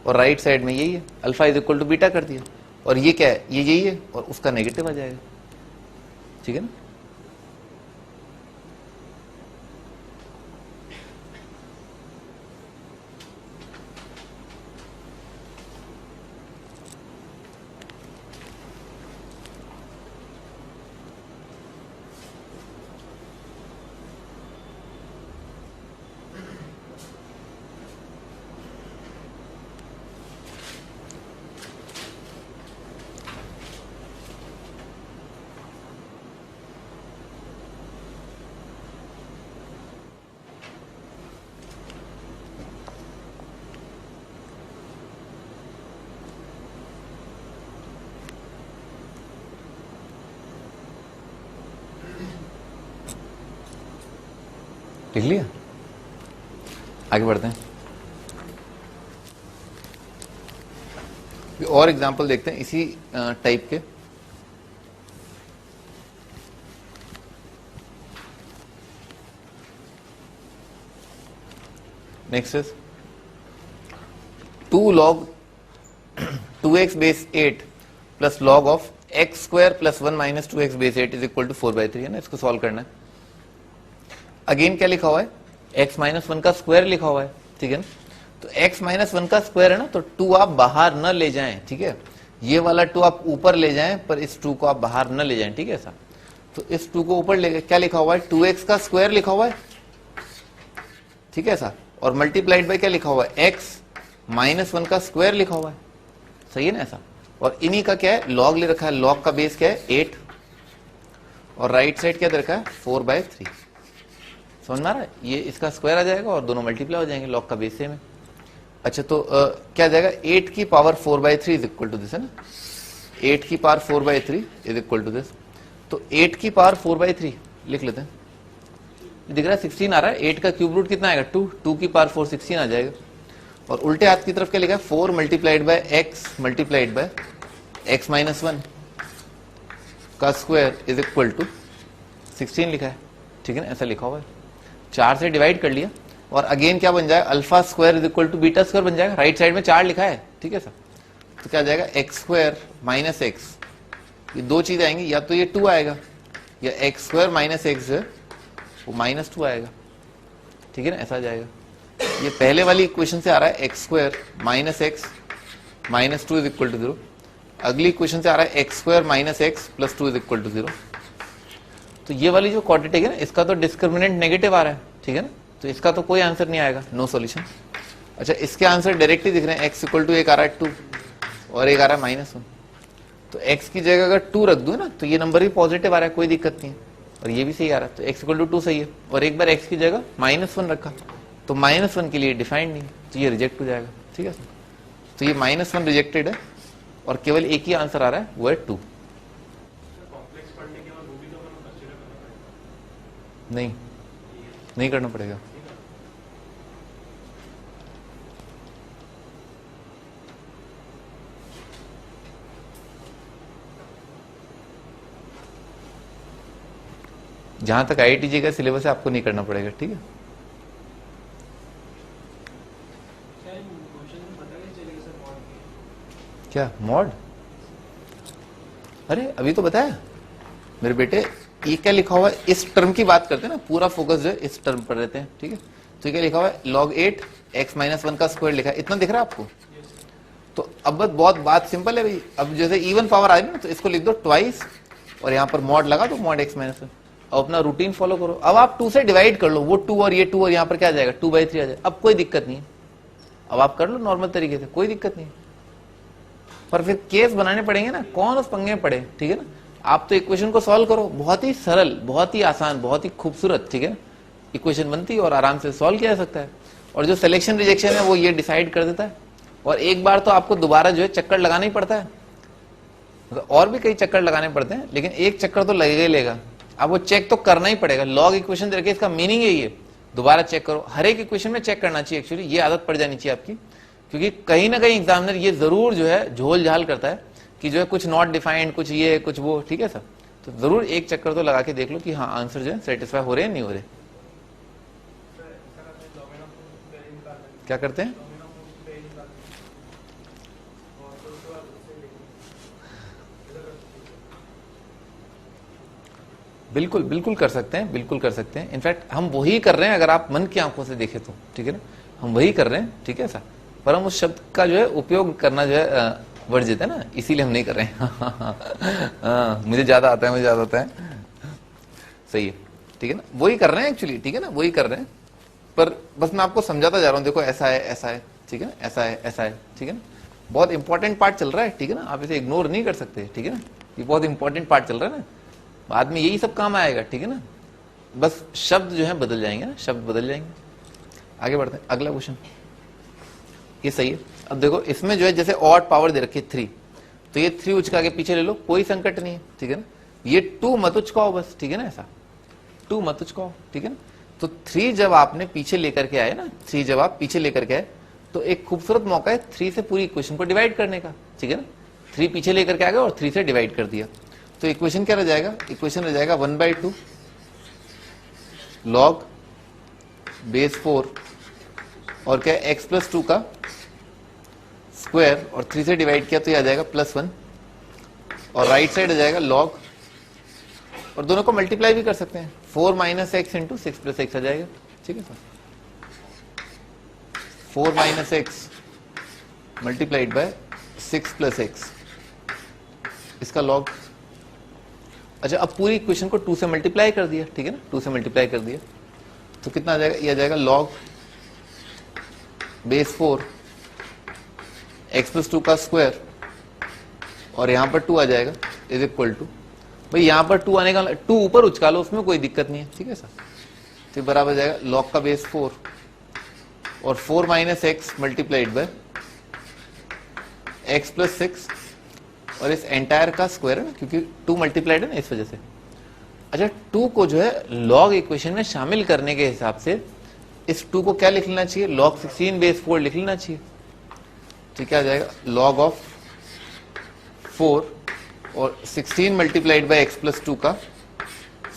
और राइट साइड में यही है, alpha is equal to beta कर दिया, और ये क्या है, ये यही है, और उसका नेगेटिव आ जाएगा। ठीक है ना, लिख लिया, आगे बढ़ते हैं। और एग्जांपल देखते हैं इसी टाइप के। Next is 2 log 2x base 8 plus log of x square plus 1 minus 2x base 8 is equal to 4/3 है ना। इसको सॉल्व करना है। अगेन क्या लिखा हुआ है, x माइनस 1 का स्क्वायर लिखा हुआ है, ठीक है ना। तो x माइनस 1 का स्क्वायर है ना, तो 2 आप बाहर न ले जाएं, ठीक है। ये वाला 2 आप ऊपर ले जाएं, पर इस 2 को आप बाहर न ले जाएं, ठीक है ऐसा। तो इस 2 को ऊपर ले गए, क्या लिखा हुआ है, 2x का स्क्वायर लिखा हुआ है, ठीक है ऐसा। और मल्टीप्लाइड बाय क्या लिखा हुआ है, x माइनस 1 का स्क्वायर लिखा हुआ है, सही है ना ऐसा। और इन्हीं का क्या है, लॉग ले रखा है। लॉग का बेस क्या है 8 और राइट साइड क्या दे रखा है 4/3। समझ में आ रहा है, ये इसका स्क्वायर आ जाएगा और दोनों मल्टीप्लाई हो जाएंगे, लॉग का बेस सेम है। अच्छा तो क्या जाएगा, 8 की power 4/3 is equal to this है ना। 8 की power 4/3 is equal to this. तो 8 की पावर 4/3 लिख लेते हैं। दिख रहा है 16 आ रहा है। 8 का क्यूब रूट कितना आएगा 2, 2 की पावर 4 16 आ जाएगा। और उल्टे हाथ की तरफ क्या लिखा है 4 multiplied by x multiplied by x minus 1 का स्क्वायर इज इक्वल टू 16 लिखा है, ठीक है ना ऐसा लिखा हुआ है। 4 से डिवाइड कर लिया और अगेन क्या बन जाएगा, alpha square is equal to beta square बन जाएगा। राइट साइड में 4 लिखा है, ठीक है सर। तो क्या जाएगा एक्स स्क्वायर माइनस एक्स, ये दो चीजें आएंगी, या तो ये 2 आएगा या एक्स स्क्वायर माइनस एक्स है वो -2 आएगा, ठीक है ना ऐसा आ जाएगा। ये पहले वाली इक्वेशन से आ रहा है x square minus x minus 2 is equal to 0। अगली इक्वेशन से आ रहा है x square minus x plus 2 is equal to 0। तो ये वाली जो क्वाड्रेटिक है ना, इसका तो डिस्क्रिमिनेंट नेगेटिव आ रहा है, ठीक है ना। तो इसका तो कोई आंसर नहीं आएगा, नो सॉल्यूशन। अच्छा इसके आंसर डायरेक्टली दिख रहे हैं, एक्स इक्वल टू एक आ रहा है 2 और एक आ रहा है -1। तो एक्स की जगह अगर 2 रख दूं ना तो ये नंबर भी पॉजिटिव आ रहा है, कोई दिक्कत नहीं है। और ये भी सही आ रहा है, तो एक्स इक्वल टू 2 सही है। और एक बार एक्स की जगह -1 रखा तो -1 के लिए डिफाइंड नहीं, तो ये रिजेक्ट हो जाएगा, ठीक है। तो ये -1 रिजेक्टेड है और केवल एक ही आंसर आ रहा है, वो है 2। नहीं करना पड़ेगा। जहां तक आईआईटीजे का सिलेबस है आपको नहीं करना पड़ेगा, ठीक है। क्या मॉड, अरे अभी तो बताया मेरे बेटे। ये क्या लिखा हुआ है, इस टर्म की बात करते हैं ना, पूरा फोकस जो है इस टर्म पर रहते हैं, ठीक है। तो ये क्या लिखा हुआ है, log 8 x माइनस 1 का स्क्वायर लिखा है, इतना दिख रहा है आपको। तो अब बहुत बात सिंपल है भाई। अब जैसे इवन पावर आ रही है ना, तो इसको लिख दो ट्वाइस और यहाँ पर मॉड लगा दो, मॉड x माइनस 1। अब अपना रूटीन फॉलो करो। अब आप 2 से डिवाइड कर लो, वो 2 और ये 2 और यहाँ पर क्या आ जाएगा 2/3 आ जाएगा। अब कोई दिक्कत नहीं है, अब आप कर लो नॉर्मल तरीके से, कोई दिक्कत नहीं है। पर फिर केस बनाने पड़ेंगे ना, कौन उस पंगे में पड़े, ठीक है ना। आप तो इक्वेशन को सॉल्व करो, बहुत ही सरल, बहुत ही आसान, बहुत ही खूबसूरत, ठीक है इक्वेशन बनती है और आराम से सॉल्व किया जा सकता है। और जो सिलेक्शन रिजेक्शन है वो ये डिसाइड कर देता है। और एक बार तो आपको दोबारा जो है चक्कर लगाना ही पड़ता है, मतलब और भी कई चक्कर लगाने पड़ते हैं, लेकिन एक चक्कर तो लगेगा ही लेगा। अब वो चेक तो करना ही पड़ेगा। लॉग इक्वेशन दे रखे, इसका मीनिंग है ये दोबारा चेक करो। हर एक इक्वेशन में चेक करना चाहिए, एक्चुअली ये आदत पड़ जानी चाहिए आपकी, क्योंकि कहीं ना कहीं एग्जामिनर ये जरूर जो है झोल झाल करता है कि जो है कुछ नॉट डिफाइंड, कुछ ये कुछ वो, ठीक है सर। तो जरूर एक चक्कर तो लगा के देख लो कि हाँ आंसर जो है सेटिस्फाई हो रहे हैं नहीं हो रहे। क्या करते हैं, बिल्कुल बिल्कुल कर सकते हैं, बिल्कुल कर सकते हैं। इनफैक्ट हम वही कर रहे हैं, अगर आप मन की आंखों से देखें तो, ठीक है ना, हम वही कर रहे हैं, ठीक है सर। पर हम उस शब्द का जो है उपयोग करना जो है वर्जित है ना, इसीलिए हम नहीं कर रहे हैं। मुझे ज्यादा आता है, मुझे ज्यादा आता है, सही है, ठीक है ना, वही कर रहे हैं एक्चुअली, ठीक है ना, वही कर रहे हैं। पर बस मैं आपको समझाता जा रहा हूँ, देखो ऐसा है, ऐसा है, ठीक है ना, ऐसा है, ऐसा है, ठीक है ना। बहुत इंपॉर्टेंट पार्ट चल रहा है, ठीक है ना, आप इसे इग्नोर नहीं कर सकते, ठीक है ना। ये बहुत इंपॉर्टेंट पार्ट चल रहा है ना, बाद में यही सब काम आएगा, ठीक है ना। बस शब्द जो है बदल जाएंगे ना, शब्द बदल जाएंगे। आगे बढ़ते हैं, अगला क्वेश्चन ये सही है। अब देखो इसमें जो है जैसे ऑड पावर दे रखी है 3, तो ये 3 उचका के पीछे ले लो, कोई संकट नहीं है, ठीक है ना। ये 2 मत उचकाओ बस, ठीक है ना, ऐसा 2 मत उचकाओ, ठीक है ना। तो 3 जब आपने पीछे लेकर के आए ना, 3 जब आप पीछे लेकर के आए तो एक खूबसूरत मौका है 3 से पूरी इक्वेशन को डिवाइड करने का, ठीक है ना। 3 पीछे लेकर के आ गए और 3 से डिवाइड कर दिया, तो इक्वेशन क्या रह जाएगा, इक्वेशन रह जाएगा 1/2 log बेस 4 और क्या x प्लस 2 का स्क्वायर और 3 से डिवाइड किया तो ये आ जाएगा +1 और राइट साइड आ जाएगा log, और दोनों को मल्टीप्लाई भी कर सकते हैं, 4 - x इंटू 6 + x आ जाएगा, ठीक है sir. 4 - x multiplied by 6 + x, इसका log। अच्छा, अब पूरी इक्वेशन को 2 से मल्टीप्लाई कर दिया, ठीक है ना, 2 से मल्टीप्लाई कर दिया तो कितना आ जाएगा, ये आ जाएगा log बेस 4 x प्लस 2 का स्क्वायर और यहां पर 2 आ जाएगा इज इक्वल टू, भाई यहां पर 2 आने का 2 ऊपर उचका लो, उसमें कोई दिक्कत नहीं है, ठीक है सर। तो बराबर आ जाएगा log का बेस 4 और 4 - x multiplied by x plus 6 और इस एंटायर का स्क्वायर है ना, क्योंकि 2 मल्टीप्लाइड है ना, इस वजह से। अच्छा, 2 को जो है लॉग इक्वेशन में शामिल करने के हिसाब से इस 2 को क्या लिख लेना चाहिए, log 16 बेस 4 लिख लेना चाहिए। तो क्या आ जाएगा log ऑफ 4 और 16 मल्टीप्लाइड बाय x प्लस 2 का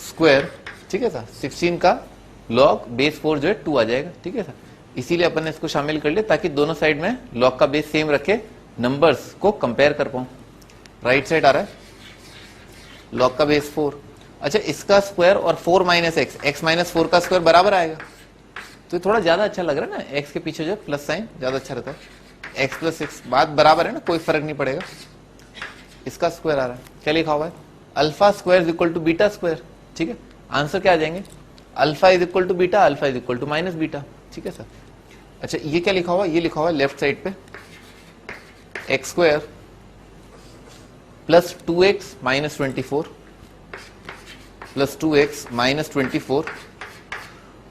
स्क्वायर, ठीक है सर। 16 का log बेस 4 जो है 2 आ जाएगा, ठीक है सर। इसीलिए अपन ने इसको शामिल कर लिया ताकि दोनों साइड में log का बेस सेम रखे, नंबर्स को कंपेयर कर पाऊं। राइट साइड आ रहा है log का बेस 4, अच्छा इसका स्क्वायर और 4 - x - 4 का स्क्वायर बराबर आएगा, तो थोड़ा ज्यादा अच्छा लग रहा है ना, x के पीछे जो प्लस साइन ज्यादा अच्छा रहता है। x प्लस 6 बात बराबर है ना, कोई फर्क नहीं पड़ेगा। इसका स्क्वायर आ रहा है, क्या लिखा हुआ है, alpha square is equal to beta square, ठीक है। आंसर क्या आ जाएंगे, alpha is equal to beta, alpha is equal to minus beta, ठीक है सर। अच्छा, ये क्या लिखा हुआ, ये लिखा हुआ है लेफ्ट साइड पे x square plus 2x - 24 plus 2x - 24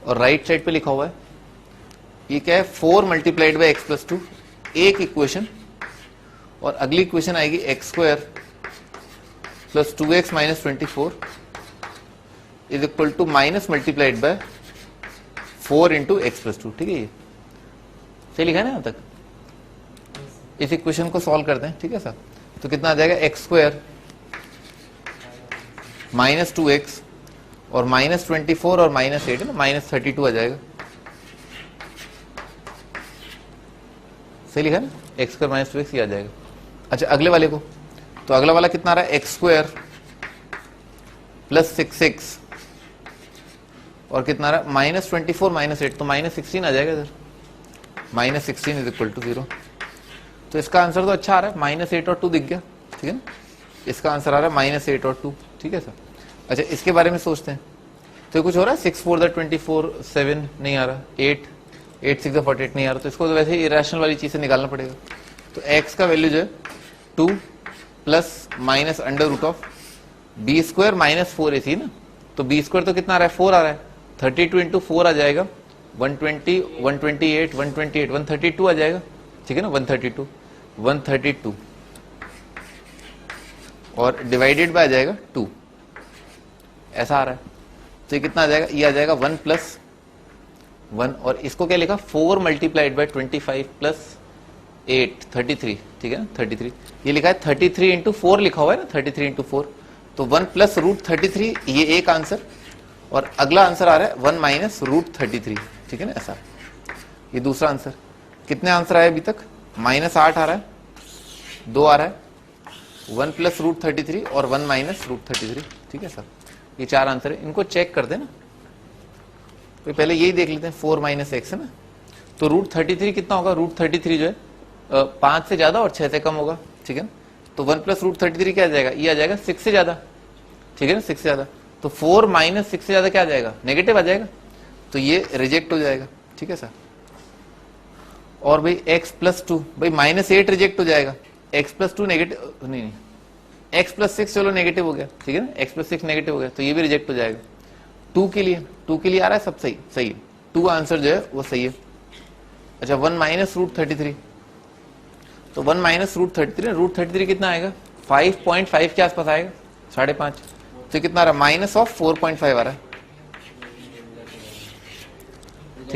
और राइट साइड पे लिखा हुआ है ये क्या है, 4 मल्टीप्लाइड बाय x प्लस 2, एक इक्वेशन, और अगली इक्वेशन आएगी x square plus 2x - 24 is equal to minus multiplied by 4 into x plus 2, ठीक है। ये सही लिखा है ना यहां तक। इस इक्वेशन को सॉल्व करते हैं, ठीक है सर। तो कितना आ जाएगा, एक्स स्क्वायर माइनस 2x और माइनस 24 और माइनस 8 है ना, माइनस 32 आ जाएगा। सही लिखा ना, एक्स स्क्वायर माइनस 2x ये आ जाएगा। अच्छा, अगले वाले को, तो अगला वाला कितना आ रहा है, एक्स स्क्वायर प्लस 6x और कितना आ रहा है, माइनस 24 माइनस 8, तो माइनस 16 आ जाएगा इधर, माइनस 16 इज इक्वल टू 0। तो इसका आंसर तो अच्छा आ रहा है, माइनस 8 और 2 दिख गया, ठीक है ना। इसका आंसर आ रहा है माइनस 8 और 2, ठीक है सर। अच्छा, इसके बारे में सोचते हैं, तो कुछ हो रहा है, 6 4 24 7 नहीं आ रहा, 8 6 48 नहीं आ रहा, तो इसको तो वैसे ही इरेशनल वाली चीज से निकालना पड़ेगा। तो x का वैल्यू जो है 2 plus minus under root of B square minus 4ac ना, तो बी स्क्वायर तो कितना आ रहा है, 4 आ रहा है, 32 इंटू 4 आ जाएगा 120 128 128 132 आ जाएगा, ठीक है ना, 132 और डिवाइडेड बाय आ जाएगा 2, ऐसा आ रहा है। तो ये कितना आ जाएगा, ये आ जाएगा 1 प्लस 1 और इसको क्या लिखा, 4 मल्टीप्लाइड बाय 25 प्लस 8 33, ठीक है ना, 33 ये लिखा है, 33 इंटू 4 लिखा हुआ है ना, 33 इंटू 4, तो 1 प्लस रूट 33 ये एक आंसर, और अगला आंसर आ रहा है 1 माइनस रूट 33, ठीक है ना, ऐसा। ये दूसरा आंसर, कितने आंसर आए अभी तक, -8 आ रहा है, 2 आ रहा है, 1 प्लस रूट 33 और 1 माइनस रूट 33, ठीक है सर। ये 4 आंसर है, इनको चेक कर देना, तो पहले यही देख लेते हैं, 4 माइनस एक्स है ना, तो रूट 33 कितना होगा, रूट 33 जो है 5 से ज्यादा और 6 से कम होगा, ठीक है ना। तो 1 प्लस रूट 33 क्या आ जाएगा, ये आ जाएगा 6 से ज्यादा, ठीक है ना, 6 से ज्यादा, तो 4 माइनस 6 से ज्यादा क्या आ जाएगा, नेगेटिव आ जाएगा, तो ये रिजेक्ट हो जाएगा, ठीक है सर। और भाई x प्लस 2, भाई -8 रिजेक्ट हो जाएगा, x प्लस 2 नेगेटिव नहीं, x प्लस 6 चलो नेगेटिव हो गया, ठीक है ना, x प्लस 6 नेगेटिव हो गया, तो ये भी रिजेक्ट हो जाएगा। 2 के लिए आ रहा है सब सही, सही है, 2 आंसर जो है वो सही है। अच्छा, 1 माइनस रूट 33, तो 1 माइनस रूट 33, रूट 33 कितना आएगा, 5.5 के आसपास आएगा, 5.5, तो कितना आ रहा है, माइनस ऑफ 4.5 आ रहा है,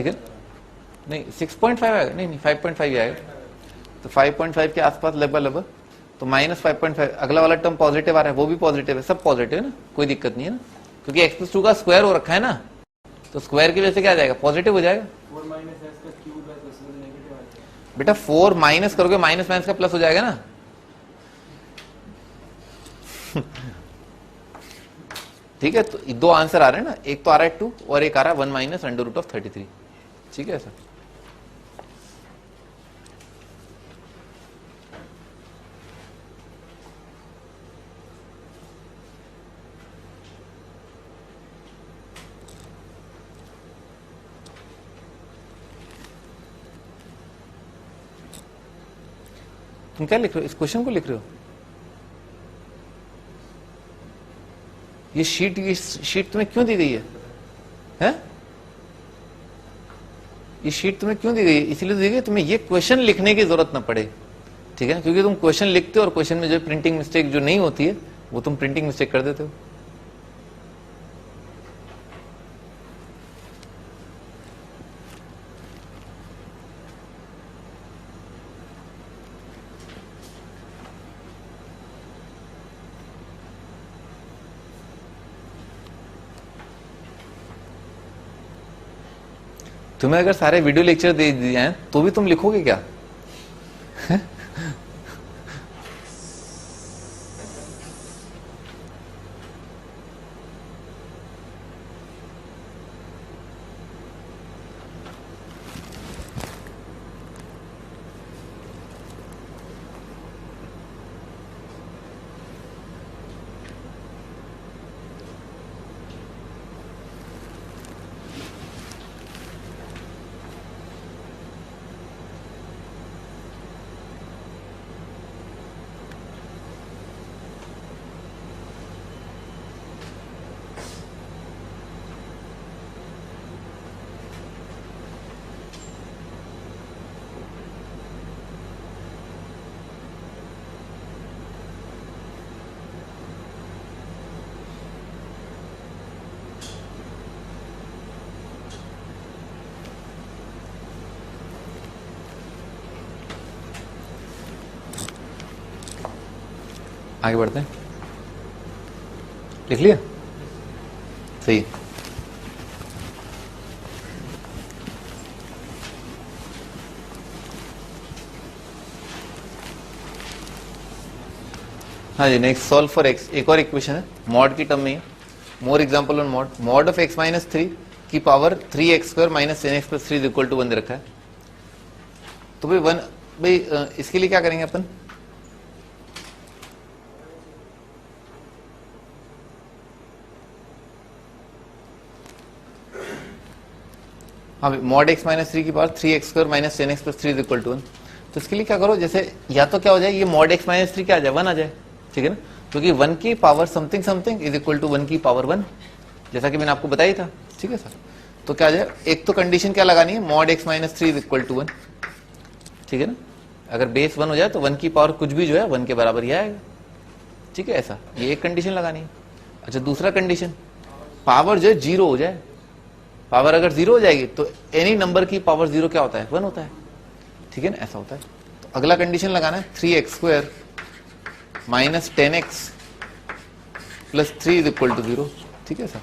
ठीक है, नहीं 6.5 आएगा, नहीं 5.5 आएगा, तो 5.5 के आसपास लगभग, तो -5.5, अगला वाला टर्म पॉजिटिव आ रहा है, वो भी पॉजिटिव है, सब पॉजिटिव है ना, कोई दिक्कत नहीं है ना, क्योंकि x+2 का स्क्वायर हो रखा है ना, तो स्क्वायर की वजह से क्या आ जाएगा, पॉजिटिव हो जाएगा। बेटा 4 माइनस करोगे, माइनस माइनस का प्लस हो जाएगा ना। ठीक है, तो दो आंसर आ रहे हैं ना, एक तो आ रहा है 2 और एक आ रहा है 1 माइनस √33। ठीक है सर, तुम क्या लिख रहे हो, इस क्वेश्चन को लिख रहे हो? ये शीट तुम्हें क्यों दी गई है? हैं? ये शीट तुम्हें क्यों दी गई है? इसीलिए दी गई तुम्हें ये क्वेश्चन लिखने की जरूरत ना पड़े, ठीक है, क्योंकि तुम क्वेश्चन लिखते हो और क्वेश्चन में जो प्रिंटिंग मिस्टेक जो नहीं होती है वो तुम प्रिंटिंग मिस्टेक कर देते हो। तुम्हें अगर सारे वीडियो लेक्चर दे दिए हैं तो भी तुम लिखोगे क्या? आगे बढ़ते हैं, लिख लिया? सही। हाँ जी, नेक्स्ट सॉल्व फॉर एक्स, एक और इक्वेशन है मॉड की टर्म में है, more example on mod, mod of x minus 3 की power 3x² minus 10x+3 equal to 1 दे रखा है। तो भाई इसके लिए क्या करेंगे अपन? हाँ भाई, मॉड x माइनस 3 की power 3x² minus 10x+3 equal to 1, तो इसके लिए क्या करो, जैसे या तो क्या हो जाए, ये मॉड x माइनस 3 क्या आ जाए, 1 आ जाए, ठीक है ना, क्योंकि 1 की power something something is equal to 1 की पावर 1, जैसा कि मैंने आपको बताया था। ठीक है सर, तो क्या आ जाए, एक तो कंडीशन क्या लगानी है, mod x minus 3 is equal to 1, ठीक है ना, अगर बेस 1 हो जाए तो 1 की पावर कुछ भी जो है 1 के बराबर ही आएगा। ठीक है, ऐसा ये एक कंडीशन लगानी है। अच्छा, दूसरा कंडीशन, पावर जो है 0 हो जाए, पावर अगर 0 हो जाएगी तो एनी नंबर की पावर 0 क्या होता है, 1 होता है, ठीक है ना, ऐसा होता है। तो अगला कंडीशन लगाना है 3x² minus 10x plus 3 is equal to 0, ठीक है sir.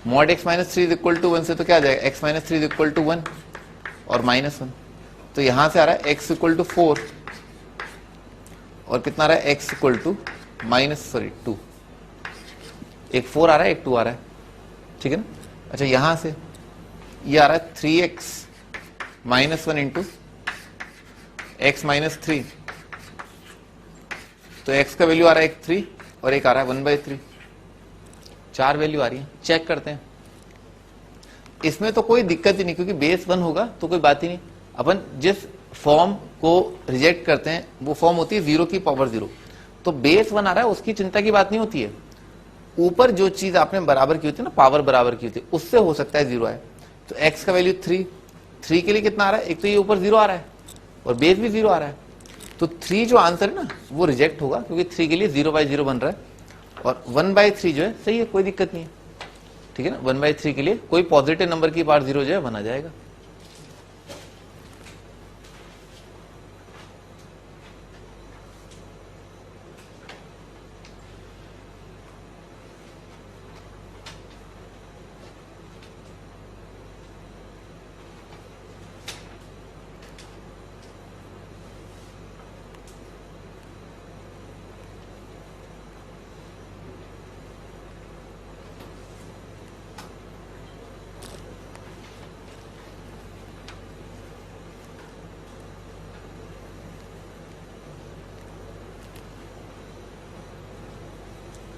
Mod x minus 3 is equal to 1 से तो क्या आ जाएगा, x minus 3 is equal to 1 और -1, तो यहां से आ रहा है x इक्वल टू 4 और कितना आ रहा है, x इक्वल टू -2, एक 4 आ रहा है, एक 2 आ रहा है, ठीक है ना। अच्छा, यहां से ये आ रहा है 3x minus 1 into x minus 3, तो x का वैल्यू आ रहा है 3 और एक आ रहा है 1/3, 4 वैल्यू आ रही है। चेक करते हैं, इसमें तो कोई दिक्कत ही नहीं, क्योंकि बेस 1 होगा तो कोई बात ही नहीं। अपन जिस फॉर्म को रिजेक्ट करते हैं वो फॉर्म होती है 0 की पावर 0, तो बेस 1 आ रहा है उसकी चिंता की बात नहीं होती है, ऊपर जो चीज आपने बराबर की होती है ना, पावर बराबर की होती है, उससे हो सकता है 0 आए। तो x का वैल्यू 3 के लिए कितना आ रहा है, एक तो ये ऊपर 0 आ रहा है और बेस भी 0 आ रहा है, तो 3 जो आंसर है ना वो रिजेक्ट होगा, क्योंकि 3 के लिए 0/0 बन रहा है, और 1/3 जो है सही है, कोई दिक्कत नहीं है, ठीक है ना। 1/3 के लिए कोई पॉजिटिव नंबर की पावर 0 जो है 1 आ जाएगा,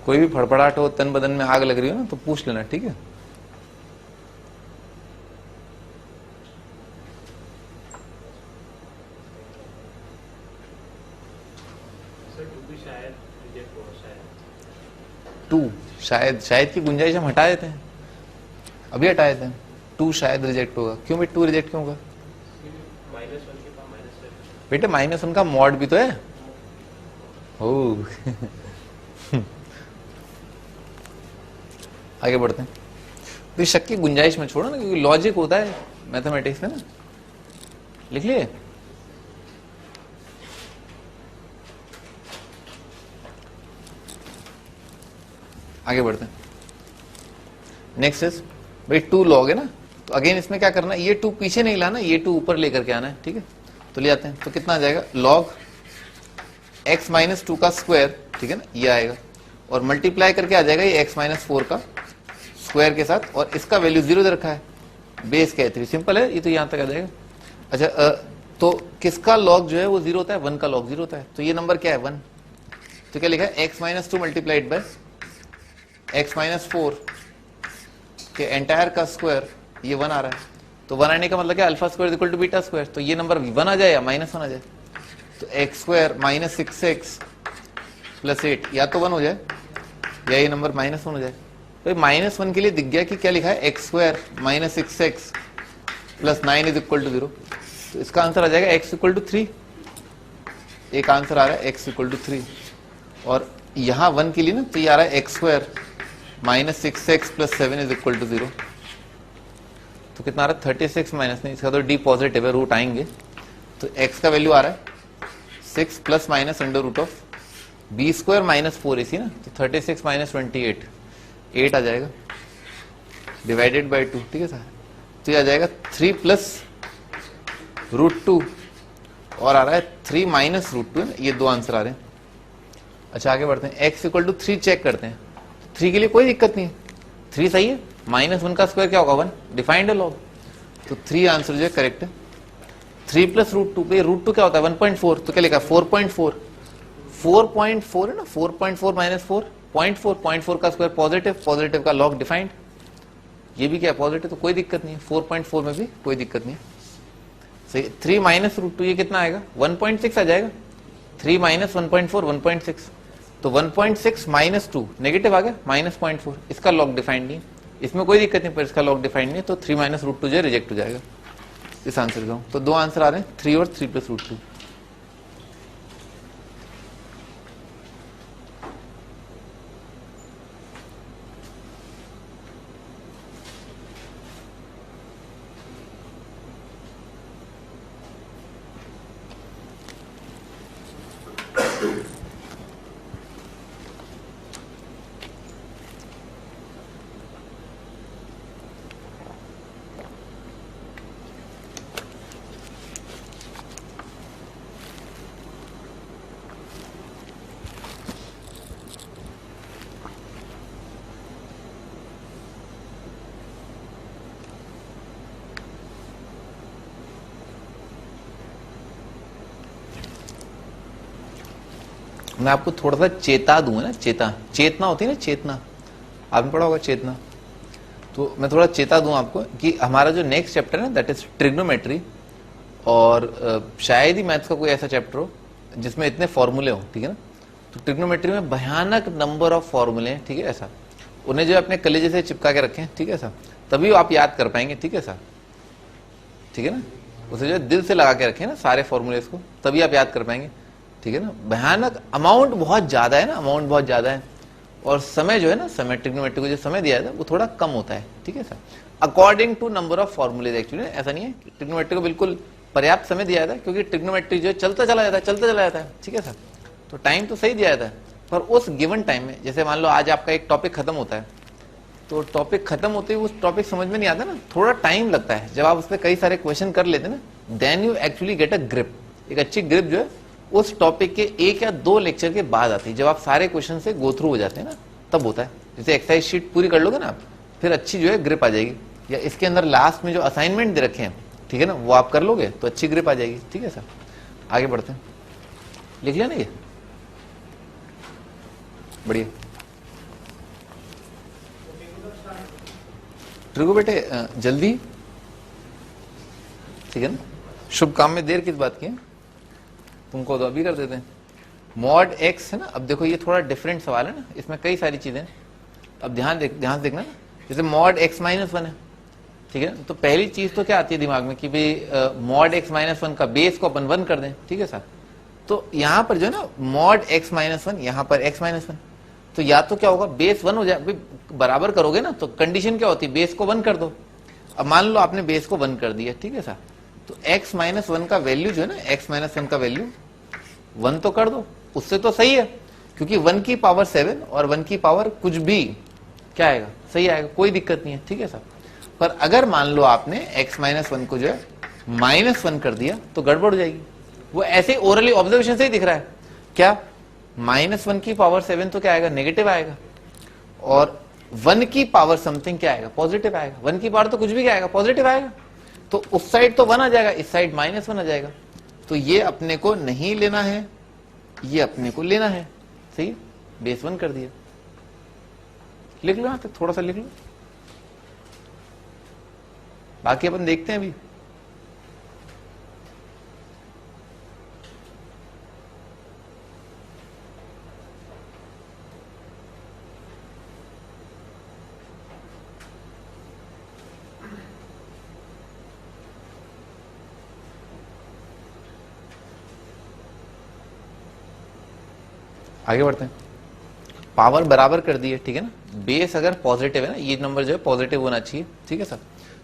कोई भी फड़फड़ाहट हो, तन बदन में आग लग रही हो ना, तो पूछ लेना, ठीक है। सर 2 भी शायद रिजेक्ट हुआ, शायद 2 शायद की गुंजाइश हम हटा देते हैं, अभी हटा देते हैं। 2 शायद रिजेक्ट होगा, क्यों भाई 2 रिजेक्ट क्यों होगा? -1 के पास -7। बेटे -1 का मॉड भी तो है। ओ आगे बढ़ते हैं। तो शक की गुंजाइश में छोड़ो ना, क्योंकि लॉजिक होता है मैथमेटिक्स में ना। लिख लिए? आगे बढ़ते हैं। नेक्स्ट इज भाई 2 लॉग है ना, तो अगेन इसमें क्या करना है, ये 2 पीछे नहीं लाना, ये 2 ऊपर लेकर के आना है, ठीक है। तो ले आते हैं, तो कितना आ जाएगा, लॉग x माइनस 2 का स्क्वायर, ठीक है ना, ये आएगा, और मल्टीप्लाई करके आ जाएगा ये x माइनस 4 का स्क्वायर के साथ, और इसका वैल्यू 0 दे रखा है, बेस क्या है 3, सिंपल है ये, तो यहां तक आ जाएगा। अच्छा तो किसका लॉग जो है वो 0 होता है, 1 का लॉग 0 होता है, तो ये नंबर क्या है 1, तो क्या लिखा है x minus 2 multiplied by x minus 4 के एंटायर का स्क्वायर, ये 1 आ रहा है। तो 1 आने का मतलब क्या, alpha square equal to beta square, तो ये नंबर 1 आ जाए या -1 आ जाए, तो x square minus 6x plus 8 या तो 1 हो जाए या ये नंबर -1 हो जाए। तो -1 के लिए दिख गया कि क्या लिखा है, x स्क्वायर माइनस 6x प्लस 9 इज इक्वल टू 0, तो इसका आंसर आ जाएगा x इक्वल टू 3। एक आंसर आ रहा है x इक्वल टू 3, और यहां 1 के लिए ना, तो ये आ रहा है x स्क्वायर माइनस 6x प्लस 7 इज इक्वल टू 0, तो कितना आ रहा है 36 माइनस नहीं, इसका तो डी पॉजिटिव है, रूट आएंगे, तो x का वैल्यू आ रहा है 6 plus minus under root of B square minus 4 इसी ना, तो 36 माइनस 28 8 आ जाएगा डिवाइडेड बाई 2, ठीक है सर। तो ये आ जाएगा 3 प्लस रूट 2 और आ रहा है 3 माइनस रूट 2, ये 2 आंसर आ रहे हैं। अच्छा आगे बढ़ते हैं, x इक्वल टू 3 चेक करते हैं, 3 के लिए कोई दिक्कत नहीं है, 3 सही है, -1 का स्क्वायर क्या होगा 1, डिफाइंड है लॉग, तो 3 आंसर जो है करेक्ट है। 3 प्लस रूट 2, पे रूट 2 क्या होता है 1.4, तो क्या लिखा 4.4 है ना, 4.4 माइनस 4 0.4 का स्क्वायर पॉजिटिव का लॉग डिफाइंड, ये भी क्या पॉजिटिव, तो कोई दिक्कत नहीं है, 4.4 में भी कोई दिक्कत नहीं है, सही। 3 माइनस रूट 2 ये कितना आएगा 1.6 आ जाएगा, 3 माइनस 1.4 1.6, तो 1.6 माइनस 2 नेगेटिव आ गया -0.4, इसका लॉग डिफाइंड नहीं, इसमें कोई दिक्कत नहीं, पर इसका लॉग डिफाइंड नहीं, तो 3 माइनस रूट 2 जो रिजेक्ट हो जाएगा इस आंसर का। तो 2 आंसर आ रहे हैं, 3 और 3 प्लस रूट 2। मैं आपको थोड़ा सा चेता दूंगा ना, चेतना होती है ना, चेतना आपने पढ़ा होगा चेतना, तो मैं थोड़ा चेता दूं आपको कि हमारा जो नेक्स्ट चैप्टर है ना, दैट इज ट्रिग्नोमेट्री, और शायद ही मैथ्स का कोई ऐसा चैप्टर हो जिसमें इतने फॉर्मूले हो, ठीक है ना। तो ट्रिग्नोमेट्री में भयानक नंबर ऑफ फॉर्मूले हैं, ठीक है ऐसा, उन्हें जो अपने कलेजे से चिपका के रखें, ठीक है सर, तभी आप याद कर पाएंगे, ठीक है सर, ठीक है ना, उसे जो दिल से लगा के रखें ना सारे फॉर्मूले को, तभी आप याद कर पाएंगे, ठीक है ना। भयानक अमाउंट बहुत ज्यादा है ना, अमाउंट बहुत ज्यादा है, और समय जो है ना, समय ट्रिग्नोमेट्री को जो समय दिया था वो थोड़ा कम होता है, ठीक है sir, according to number of formulae. Actually ऐसा नहीं है कि ट्रिग्नोमेट्री को बिल्कुल पर्याप्त समय दिया जाता है, क्योंकि ट्रिग्नोमेट्री जो है चलता चला जाता है, ठीक है सर, तो टाइम तो सही दिया जाता है, पर उस गिवन टाइम में, जैसे मान लो आज आपका एक टॉपिक खत्म होता है, तो टॉपिक खत्म होते ही उस टॉपिक समझ में नहीं आता ना, थोड़ा टाइम लगता है, जब आप उस पर कई सारे क्वेश्चन कर लेते ना, then you actually get a grip, एक अच्छी ग्रिप जो है उस टॉपिक के 1 या 2 लेक्चर के बाद आती है, जब आप सारे क्वेश्चन से गो थ्रू हो जाते हैं ना, तब होता है। जैसे एक्सरसाइज शीट पूरी कर लोगे ना आप, फिर अच्छी जो है ग्रिप आ जाएगी, या इसके अंदर लास्ट में जो असाइनमेंट दे रखे हैं, ठीक है ना, वो आप कर लोगे तो अच्छी ग्रिप आ जाएगी, ठीक है सर। आगे बढ़ते हैं, लिख लिया ना ये, बढ़िया। ट्रिगो बेटे जल्दी, ठीक है ना, शुभ काम में देर किस बात की है, तुमको तो अभी कर देते हैं। मॉड एक्स है ना, अब देखो ये थोड़ा डिफरेंट सवाल है ना, इसमें कई सारी चीजें, अब ध्यान से देखना, जैसे मॉड एक्स माइनस वन है, ठीक है, तो पहली चीज तो क्या आती है दिमाग में कि भाई मॉड एक्स माइनस वन का बेस को अपन वन कर दें, ठीक है सर। तो यहां पर जो है ना मॉड एक्स माइनस वन, यहां पर एक्स माइनस वन, तो या तो क्या होगा बेस वन हो जाए, बराबर करोगे ना, तो कंडीशन क्या होती है बेस को वन कर दो। अब मान लो आपने बेस को वन कर दिया, ठीक है सर, तो एक्स माइनस वन का वैल्यू जो है ना, एक्स माइनस वन का वैल्यू वन तो कर दो, उससे तो सही है, क्योंकि 1 की पावर 7 और 1 की पावर कुछ भी क्या आएगा, सही आएगा, कोई दिक्कत नहीं है, ठीक है सर। पर अगर मान लो आपने x माइनस वन को जो है -1 कर दिया तो गड़बड़ हो जाएगी। वो ऐसे ओरली ऑब्जर्वेशन से ही दिख रहा है क्या, -1 की पावर 7 तो क्या आएगा, नेगेटिव आएगा, और 1 की पावर समथिंग क्या आएगा, पॉजिटिव आएगा। 1 की पावर तो कुछ भी क्या आएगा, पॉजिटिव आएगा, तो उस साइड तो 1 आ जाएगा, इस साइड -1 आ जाएगा। तो ये अपने को नहीं लेना है, ये अपने को लेना है, सही, बेस 1 कर दिया। लिख लो, यहां तक थोड़ा सा लिख लो, बाकी अपन देखते हैं अभी। आगे बढ़ते हैं। पावर बराबर कर दी है, ठीक है ना, बेस अगर पॉजिटिव है ना, ये नंबर जो है पॉजिटिव होना चाहिए, ठीक है सर,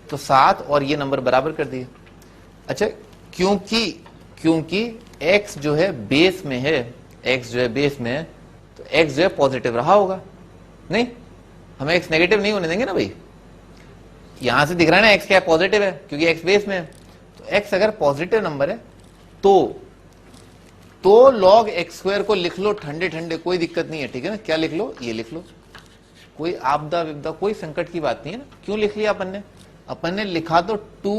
तो 7 और ये नंबर बराबर कर दिए। अच्छा, क्योंकि x जो है बेस में है, x जो है बेस में है, तो x जो है पॉजिटिव रहा होगा, नहीं, हमें x नेगेटिव नहीं होने देंगे ना भाई, यहां से दिख रहा है ना x क्या पॉजिटिव है, क्योंकि x बेस में है, तो x अगर पॉजिटिव नंबर है तो log x स्क्वायर को लिख लो ठंडे ठंडे, कोई दिक्कत नहीं है, ठीक है ना, क्या लिख लो, ये लिख लो, कोई आपदा विपदा कोई संकट की बात नहीं है ना। क्यों लिख लिया अपन ने लिखा तो 2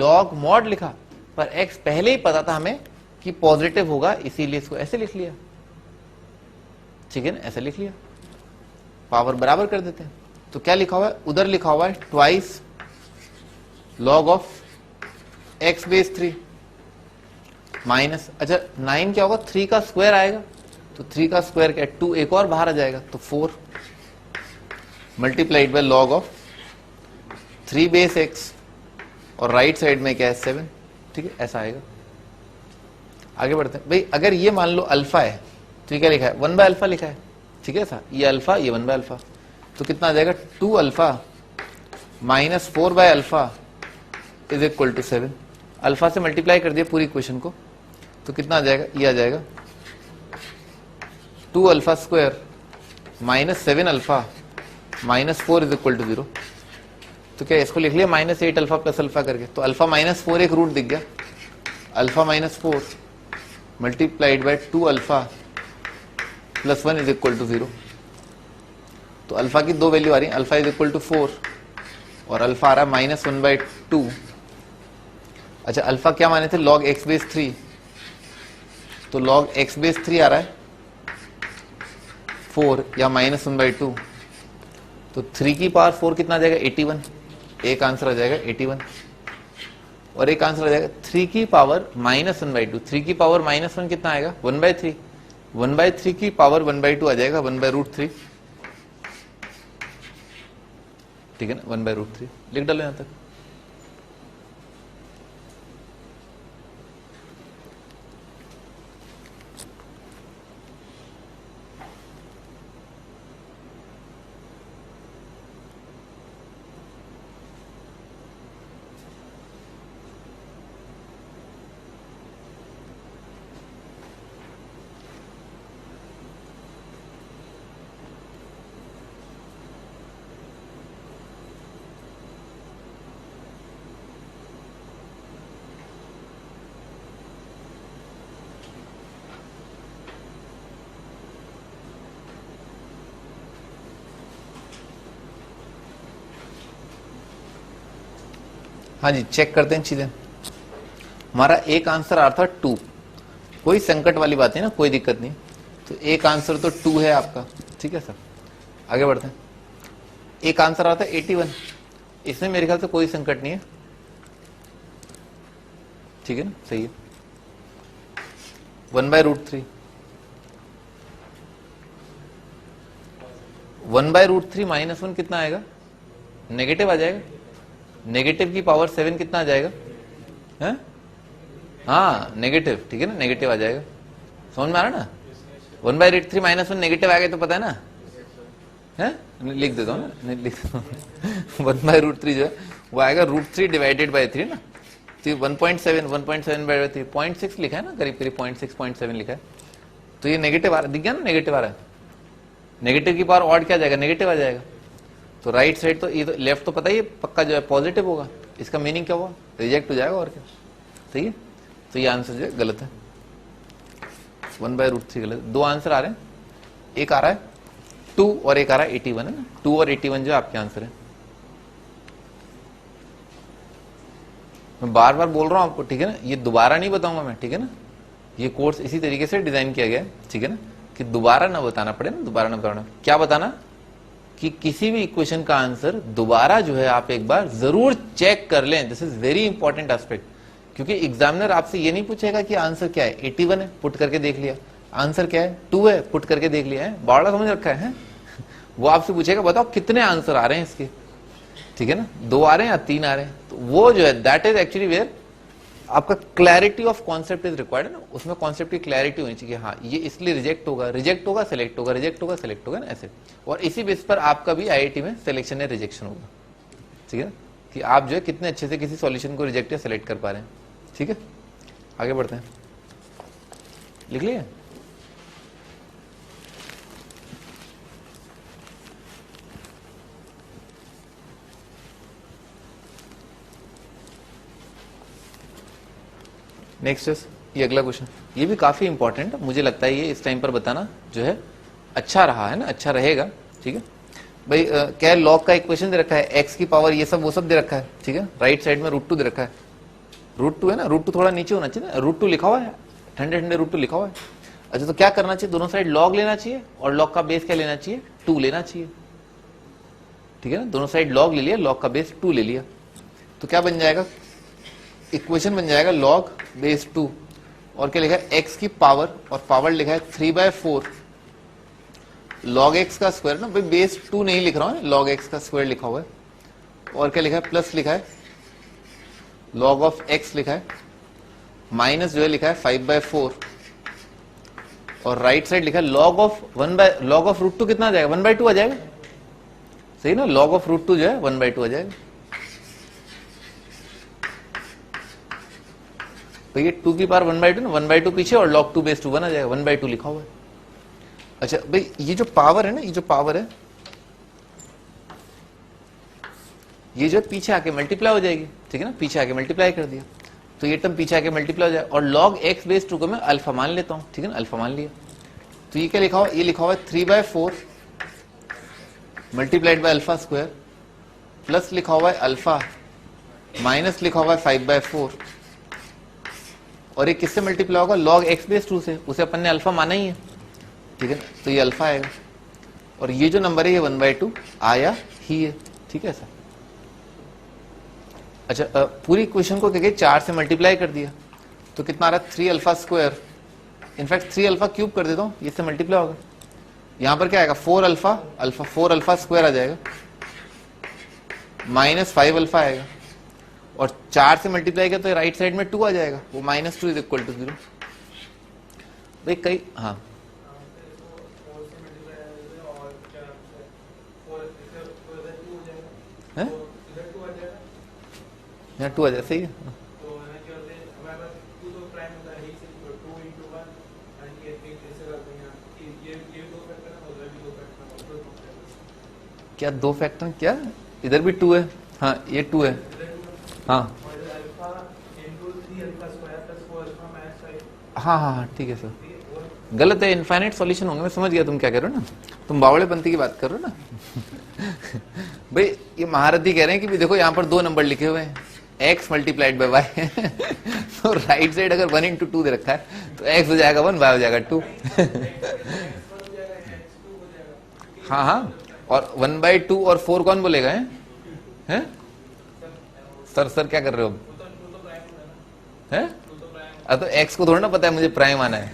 log mod लिखा, पर x पहले ही पता था हमें कि पॉजिटिव होगा, इसीलिए इसको ऐसे लिख लिया, ठीक है ना, ऐसे लिख लिया। पावर बराबर कर देते हैं, तो क्या लिखा हुआ है, उधर लिखा हुआ है twice log of x base 3 minus, अच्छा 9 क्या होगा, 3 का स्क्वायर आएगा, तो 3 का स्क्वायर क्या है, 2, एक और बाहर आ जाएगा, तो 4 multiplied bye log of 3 base x, और राइट साइड में क्या है 7, ठीक है, ऐसा आएगा। आगे बढ़ते हैं भाई, अगर ये मान लो अल्फा है, तो ये क्या लिखा है, 1 बाय अल्फा लिखा है, ठीक है सर, ये अल्फा ये 1 बाय अल्फा, तो कितना आ जाएगा, 2 alpha minus 4 by alpha is equal to 7। Alpha से मल्टीप्लाई कर दिया पूरी इक्वेशन को, तो कितना आ जाएगा, ये आ जाएगा 2 alpha square minus 7 alpha minus 4 is equal to 0। तो क्या इसको लिख लिया -8 अल्फा प्लस अल्फा करके, तो अल्फा -4 एक रूट दिख गया, alpha -4 multiplied by 2 alpha plus 1 is equal to 0। तो अल्फा की 2 वैल्यू आ रही है, अल्फा इज इक्वल टू 4 और अल्फा आ रहा है -1/2। अच्छा, अल्फा क्या माने थे, log x बेस 3, तो log x बेस 3 आ रहा है 4 या -1/2, तो 3 की पावर 4 कितना आ जाएगा, 81, एक आंसर आ जाएगा 81, और एक आंसर आ जाएगा 3 की पावर -1/2, 3 की पावर -1 कितना आएगा, 1/3, 1/3 की पावर 1/2 आ जाएगा 1/√3, ठीक है ना, 1/√3 लिख डालो यहां तक। हाँ जी, चेक करते हैं चीजें। हमारा एक आंसर आ रहा था 2, कोई संकट वाली बात नहीं ना, कोई दिक्कत नहीं, तो एक आंसर तो 2 है आपका, ठीक है सर। आगे बढ़ते हैं। एक आंसर आता है 81, इसमें मेरे ख्याल से कोई संकट नहीं है, ठीक है ना, सही है। 1/√3, 1/√3 -1 कितना आएगा, नेगेटिव आ जाएगा, नेगेटिव की पावर 7 कितना आ जाएगा, है? हाँ नेगेटिव, ठीक है ना, नेगेटिव आ जाएगा, समझ में आ रहा ना। 1/√3 -1 नेगेटिव आ गया तो पता है ना, है? लिख देता हूँ ना, लिख देता हूँ 1/√3 जो है वो आएगा √3 डिवाइडेड बाय 3 ना, तो 1.7 0.6 लिखा है ना, करीब करीब 0.6 लिखा है, तो ये नेगेटिव आ रहा है, दिख गया ना, नेगेटिव आ रहा है, नेगेटिव की पावर ऑड क्या आ जाएगा, नेगेटिव आ जाएगा, तो राइट साइड तो ये तो लेफ्ट तो पता ही है पक्का जो है पॉजिटिव होगा, इसका मीनिंग क्या हुआ, रिजेक्ट हो जाएगा और क्या, सही है। तो ये आंसर जो है गलत है, 1/√3 गलत है। दो आंसर आ रहे हैं, एक आ रहा है 2 और एक आ रहा है 81 है ना, 2 और 81 जो आपके आंसर है। मैं बार बार बोल रहा हूं आपको, ठीक है ना, ये दोबारा नहीं बताऊंगा मैं, ठीक है ना, ये कोर्स इसी तरीके से डिजाइन किया गया है, ठीक है ना, कि दोबारा ना बताना पड़े ना, दोबारा ना बताना, क्या बताना कि किसी भी इक्वेशन का आंसर दोबारा जो है आप एक बार जरूर चेक कर लें, this is very important aspect, क्योंकि एग्जामिनर आपसे ये नहीं पूछेगा कि आंसर क्या है, 81 है पुट करके देख लिया, आंसर क्या है 2 है पुट करके देख लिया है, बड़ा समझ रखा है, वो आपसे पूछेगा बताओ कितने आंसर आ रहे हैं इसके, ठीक है ना, 2 आ रहे हैं या 3 आ रहे हैं, तो वो जो है दैट इज एक्चुअली वेयर आपका clarity of concept is required है ना, उसमें कॉन्सेप्ट की क्लैरिटी होनी चाहिए, हाँ ये इसलिए रिजेक्ट होगा, रिजेक्ट होगा सेलेक्ट होगा, रिजेक्ट होगा सेलेक्ट होगा ना, ऐसे, और इसी बेस पर आपका भी आईआईटी में सिलेक्शन या रिजेक्शन होगा, ठीक है ना, कि आप जो है कितने अच्छे से किसी सॉल्यूशन को रिजेक्ट या सेलेक्ट कर पा रहे हैं, ठीक है। आगे बढ़ते हैं, लिख लिया, नेक्स्ट ये अगला क्वेश्चन, ये भी काफी इंपॉर्टेंट है, मुझे लगता है ये इस टाइम पर बताना जो है अच्छा रहा है ना, अच्छा रहेगा, ठीक है भाई। क्या लॉग का इक्वेशन दे रखा है, एक्स की पावर ये सब वो सब दे रखा है, ठीक है, राइट साइड में √2 दे रखा है, √2 है ना, √2 थोड़ा नीचे होना चाहिए ना, √2 लिखा हुआ है, ठंडे ठंडे √2 लिखा हुआ है। अच्छा तो क्या करना चाहिए, दोनों साइड लॉग लेना चाहिए और लॉग का बेस क्या लेना चाहिए, 2 लेना चाहिए, ठीक है ना, दोनों साइड लॉग ले लिया, लॉग का बेस 2 ले लिया, तो क्या बन जाएगा, इक्वेशन बन जाएगा log बेस 2 और क्या लिखा है x की पावर, और पावर लिखा है 3/4 log x का स्क्वायर ना भाई, बेस 2 नहीं लिख रहा हूं, log x का स्क्वायर लिखा हुआ है, और क्या लिखा है प्लस लिखा है log ऑफ x लिखा है, माइनस जो है लिखा है 5/4 और राइट साइड लिखा है log ऑफ √2 कितना आ जाएगा, 1/2 आ जाएगा, सही ना, log ऑफ √2 जो है 1/2 आ जाएगा, तो ये 2 की पावर 1/2 ना, 1/2 पीछे और log 2 बेस 2 बना जाएगा, 1/2 लिखा हुआ है। अच्छा भाई ये जो पावर है ना, ये जो पावर है ये जो पीछे आके मल्टीप्लाई हो जाएगी, ठीक है ना, पीछे आके मल्टीप्लाई कर दिया, तो ये टर्म पीछे आके मल्टीप्लाई हो जाए, और log x बेस 2 को मैं अल्फा मान लेता हूं, ठीक है ना, अल्फा मान लिया, तो ये क्या लिखा हुआ, ये लिखा हुआ है 3/4 multiplied by alpha square, plus लिखा हुआ है अल्फा, माइनस लिखा हुआ है 5/4, और ये किससे मल्टीप्लाई होगा, log x बेस 2 से, उसे अपन ने अल्फा माना ही है, ठीक है, तो ये अल्फा आएगा, और ये जो नंबर है ये 1/2 आया ही है, ठीक है सर। अच्छा पूरी इक्वेशन को क्या 4 से मल्टीप्लाई कर दिया, तो कितना आ रहा है 3 alpha square, in fact 3 alpha cube कर देता हूं, ये से मल्टीप्लाई होगा, यहां पर क्या आएगा 4 अल्फा स्क्वायर आ जाएगा, माइनस 5 अल्फा आएगा, और 4 से मल्टीप्लाई किया तो राइट साइड में 2 आ जाएगा, वो -2 इज इक्वल टू 0 भाई, कई हाँ है यहाँ 2 आ जाए, सही है, क्या 2 फैक्टर, क्या इधर भी 2 है, हाँ ये 2 है, हाँ हाँ हाँ ठीक है सर, गलत है, इनफाइनाइट सॉल्यूशन होंगे, मैं समझ गया तुम क्या कर रहे हो ना, तुम बावड़ेपंथी की बात कर रहे हो ना भाई, ये महारथी कह रहे हैं कि देखो यहाँ पर 2 नंबर लिखे हुए हैं, x मल्टीप्लाइड बाय y तो राइट साइड अगर 1 × 2 दे रखा है तो x हो जाएगा 1, y हो जाएगा 2 हाँ हाँ, और 1/2 और 4 कौन बोलेगा? हैं? सर सर क्या कर रहे हो? हैं? तो x को थोड़ा ना पता है मुझे प्राइम आना है।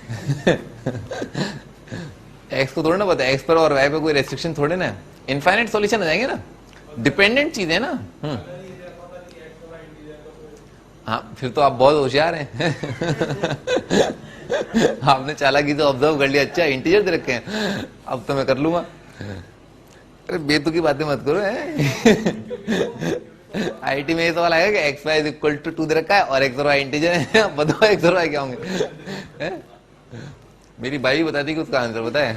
x को थोड़ा ना पता है, x पर और y पर कोई रेस्ट्रिक्शन थोड़े ना है, इनफाइनाइट सॉल्यूशन आ जाएंगे ना, डिपेंडेंट चीज है ना। हाँ फिर तो आप बहुत होशियार हैं। आपने चालाकी तो ऑब्जर्व कर लिया, अच्छा इंटीजर दे रखे हैं, अब तो मैं कर लूंगा। अरे बेतु की बातें मत करो। आईटी में ये सवाल आएगा कि x y is equal to 2 दे रखा है और एक्स और वाई इंटीजर है, बताओ एक्स और वाई क्या होंगे? मेरी भाई बताती कि उसका आंसर पता है।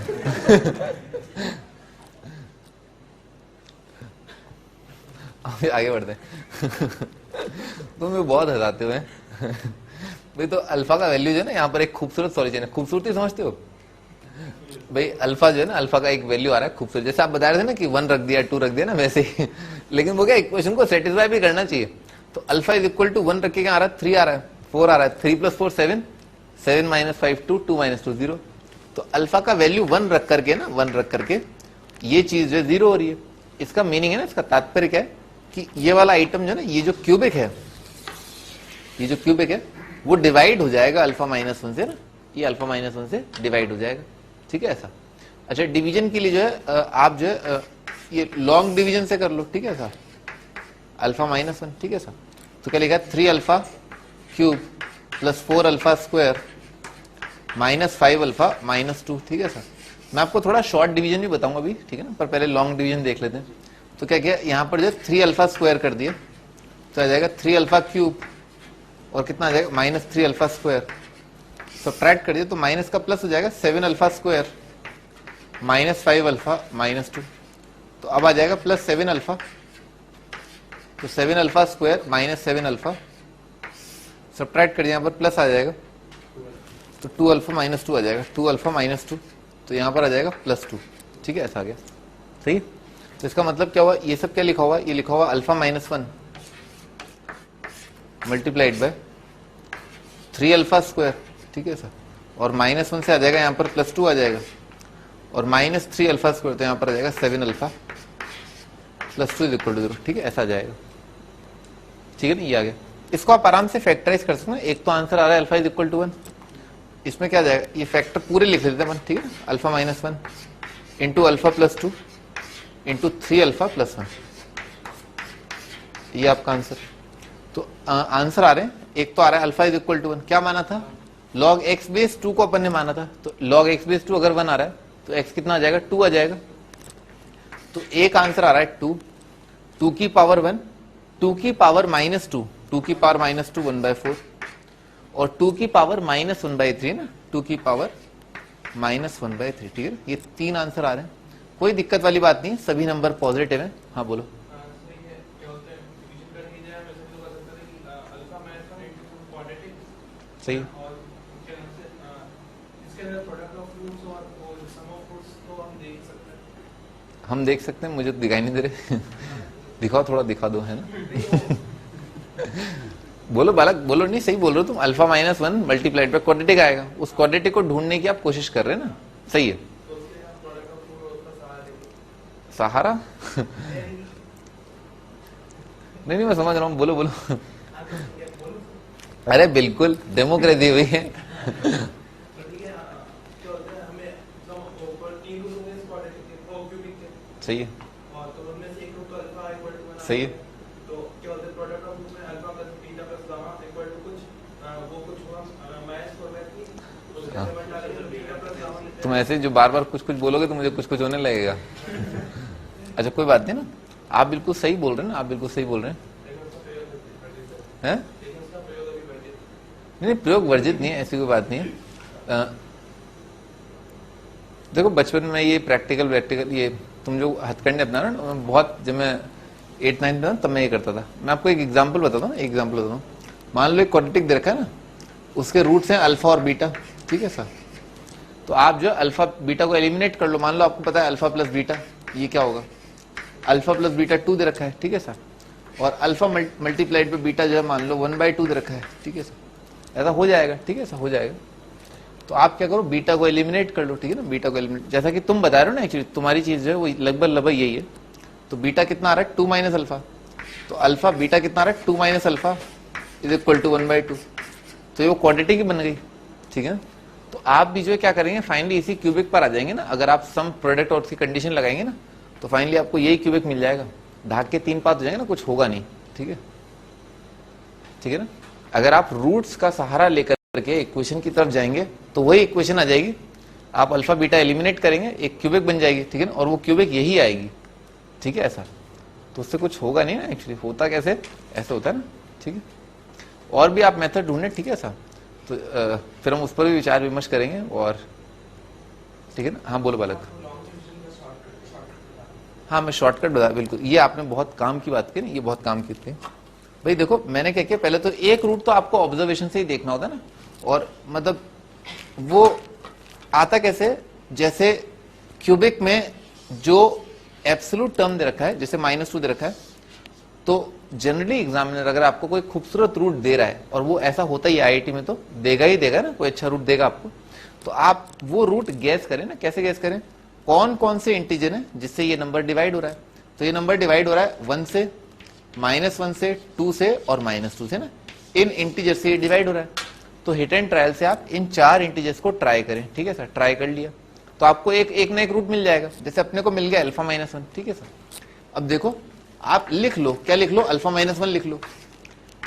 आगे बढ़ते हैं। तुम्हें बहुत हंसाते हुए भाई। तो अल्फा का वैल्यू जो है ना, यहाँ पर एक खूबसूरत सॉल्यूशन है। खूबसूरती समझते हो भाई? अल्फा जो है ना, अल्फा का एक वैल्यू आ रहा है खूबसूरत, जैसे आप बता रहे थे ना कि 1 रख दिया 2 रख दिया ना, वैसे ही। लेकिन वो क्या इक्वेशन को सेटिस्फाई भी करना चाहिए। तो अल्फा इज इक्वल टू 1 रख के क्या आ रहा है? 3 आ रहा है, 4 आ रहा है। 3 + 4 7, 7 - 5 2, 2 - 2 0। तो अल्फा का वैल्यू 1 रख करके ना, 1 रख करके ये चीज जो 0 हो रही है। इसका मीनिंग है ना, इसका तात्पर्य क्या है कि ये वाला आइटम जो है ना, ये जो क्यूबिक है, ये जो क्यूबिक है वो डिवाइड हो जाएगा अल्फा -1 से ना, ये अल्फा -1 से डिवाइड हो जाएगा। ठीक है ऐसा। अच्छा डिवीजन के लिए जो है आप जो है ये लॉन्ग डिवीजन से कर लो। ठीक है सर, अल्फा -1। ठीक है सर। तो क्या लिखा? 3 alpha cube plus 4 alpha square minus 5 alpha -2। ठीक है सर। मैं आपको थोड़ा शॉर्ट डिवीजन भी बताऊंगा अभी, ठीक है ना, पर पहले लॉन्ग डिवीजन देख लेते हैं। तो क्या किया यहाँ पर जो 3 अल्फा स्क्वायर कर दिया, तो आ जाएगा 3 अल्फा क्यूब और कितना आ जाएगा? -3 अल्फा स्क्वायर। सब्ट्रैक्ट कर दिया तो माइनस का प्लस हो जाएगा 7 अल्फा स्क्वायर -5 अल्फा -2। तो अब आ जाएगा +7 अल्फा। तो 7 अल्फा स्क्वायर -7 अल्फा, सब्ट्रैक्ट कर दिया, यहाँ पर प्लस आ जाएगा तो 2 अल्फा -2 आ जाएगा, 2 अल्फा -2। तो यहाँ पर आ जाएगा +2। ठीक है ऐसा आ गया, सही। तो इसका मतलब क्या हुआ? ये सब क्या लिखा हुआ? ये लिखा हुआ alpha -1 multiplied by 3 alpha square. ठीक है सर। और -1 से आ जाएगा यहाँ पर +2 आ जाएगा, और -3 अल्फा स्क्वायर, तो यहाँ पर आ जाएगा 7 अल्फा +2 = 0। ठीक है ऐसा आ जाएगा। ठीक है ना, ये आ गया। इसको आप आराम से फैक्टराइज कर सकते हैं। एक तो आंसर आ रहा है अल्फा इज इक्वल टू 1, इसमें क्या जाएगा? ये फैक्टर पूरे लिख लेते हैं, ठीक है ना, alpha -1 into alpha +2 into 3 alpha +1, ये आपका आंसर। तो आंसर आ रहे हैं, एक तो आ रहा है अल्फा इज इक्वल टू 1, क्या माना था? log x/2 को अपन ने माना था। तो log x/2 अगर 1 आ रहा है तो x कितना आ जाएगा? 2 आ जाएगा। तो एक आंसर आ रहा है 2, 2 की पावर 1, 2 की पावर -2, 2 की पावर -2 1/4, और 2 की पावर -1/3 ना, 2 की पावर -1/3। ठीक है, ये 3 आंसर आ रहे हैं। कोई दिक्कत वाली बात नहीं, सभी नंबर पॉजिटिव हैं। हाँ बोलो। सही। हम देख सकते हैं, मुझे तो दिखाई नहीं दे रहे। दिखाओ थोड़ा, दिखा दो, है ना। बोलो बालक, बोलो। नहीं सही बोल रहे हो तुम। अल्फा -1 मल्टीप्लाइड बाय क्वाड्रेटिक आएगा, उस क्वाड्रेटिक को ढूंढने की आप कोशिश कर रहे हैं ना, सही है। सहारा? नहीं मैं समझ रहा हूँ, बोलो बोलो। अरे बिल्कुल डेमोक्रेसी हुई है। सही है, सही है। तुम ऐसे जो बार बार कुछ कुछ बोलोगे तो मुझे कुछ कुछ होने लगेगा। अच्छा कोई बात नहीं ना, आप बिल्कुल सही बोल रहे हैं ना, आप बिल्कुल सही बोल रहे हैं। नहीं प्रयोग वर्जित नहीं है, ऐसी कोई बात नहीं है। देखो बचपन में ये प्रैक्टिकल ये तुम जो हथकंडे अपना ना, बहुत, जब मैं 8-9 में तब मैं ये करता था। मैं आपको एक एग्जांपल बताता हूँ, मान लो एक क्वाड्रेटिक दे रखा है ना, उसके रूट्स हैं अल्फा और बीटा। ठीक है सर। तो आप जो अल्फा बीटा को एलिमिनेट कर लो। मान लो आपको पता है अल्फा प्लस बीटा, ये क्या होगा? अल्फा प्लस बीटा 2 दे रखा है। ठीक है सर। और अल्फा मल्टीप्लाइड पे बीटा जो है मान लो 1/2 दे रखा है। ठीक है सर। ऐसा हो जाएगा। ठीक है सर, हो जाएगा। तो आप क्या करो, बीटा को एलिमिनेट कर लो, ठीक है ना, बीटा को एलिमिनेट, जैसा कि तुम बता रहे हो ना, एक्चुअली तुम्हारी चीज जो है वो लगभग यही है। तो बीटा कितना आ रहा है, 2 माइनस अल्फा, तो अल्फा बीटा कितना आ रहा है, 2 minus alpha is equal to 1/2, तो ये वो क्वाड्रेटिक ही बन गई, ठीक है। तो आप भी जो है क्या करेंगे, फाइनली इसी क्यूबिक पर आ जाएंगे ना, अगर आप सम प्रोडक्ट और उसकी कंडीशन लगाएंगे ना, तो फाइनली आपको यही क्यूबिक मिल जाएगा, ढाक के 3 पात हो जाएंगे ना, कुछ होगा नहीं, ठीक है, ठीक है ना। अगर आप रूट्स का सहारा लेकर के इक्वेशन की तरफ जाएंगे तो वही इक्वेशन आ जाएगी, आप अल्फा बीटा एलिमिनेट करेंगे, एक क्यूबिक बन जाएगी, ठीक है ना, और वो क्यूबिक यही आएगी, ठीक है, ऐसा। तो उससे कुछ होगा नहीं ना, एक्चुअली होता कैसे, ऐसे होता है ना, ठीक है। और भी आप मेथड ढूंढे, ठीक है, ऐसा तो फिर हम उस पर भी विचार विमर्श करेंगे, और ठीक है ना। हाँ बोलो बालक। हाँ मैं शॉर्टकट बता, बिल्कुल, ये आपने बहुत काम की बात की ना, ये बहुत काम की थी भाई। देखो मैंने क्या किया, पहले तो एक रूट तो आपको ऑब्जर्वेशन से ही देखना होता है ना, और मतलब वो आता कैसे, जैसे क्यूबिक में जो एब्सोल्यूट टर्म दे रखा है, जैसे -2 दे रखा है, तो जनरली एग्जामिनर अगर आपको कोई खूबसूरत रूट दे रहा है, और वो ऐसा होता ही आईआईटी में तो देगा ही देगा ना, कोई अच्छा रूट देगा आपको, तो आप वो रूट गैस करें ना। कैसे गैस करें, कौन कौन से इंटीजर है जिससे ये नंबर डिवाइड हो रहा है, तो ये नंबर डिवाइड हो रहा है 1 से, -1 से, 2 से और -2 से ना, इन इंटीजर से ये डिवाइड हो रहा है। तो हिट एंड ट्रायल से आप इन 4 इंटीजर्स को ट्राई करें, ठीक है सर, ट्राई कर लिया तो आपको एक ना एक रूट मिल जाएगा, जैसे अपने को मिल गया अल्फा -1, ठीक है सर। अब देखो आप लिख लो, क्या लिख लो, अल्फा -1 लिख लो।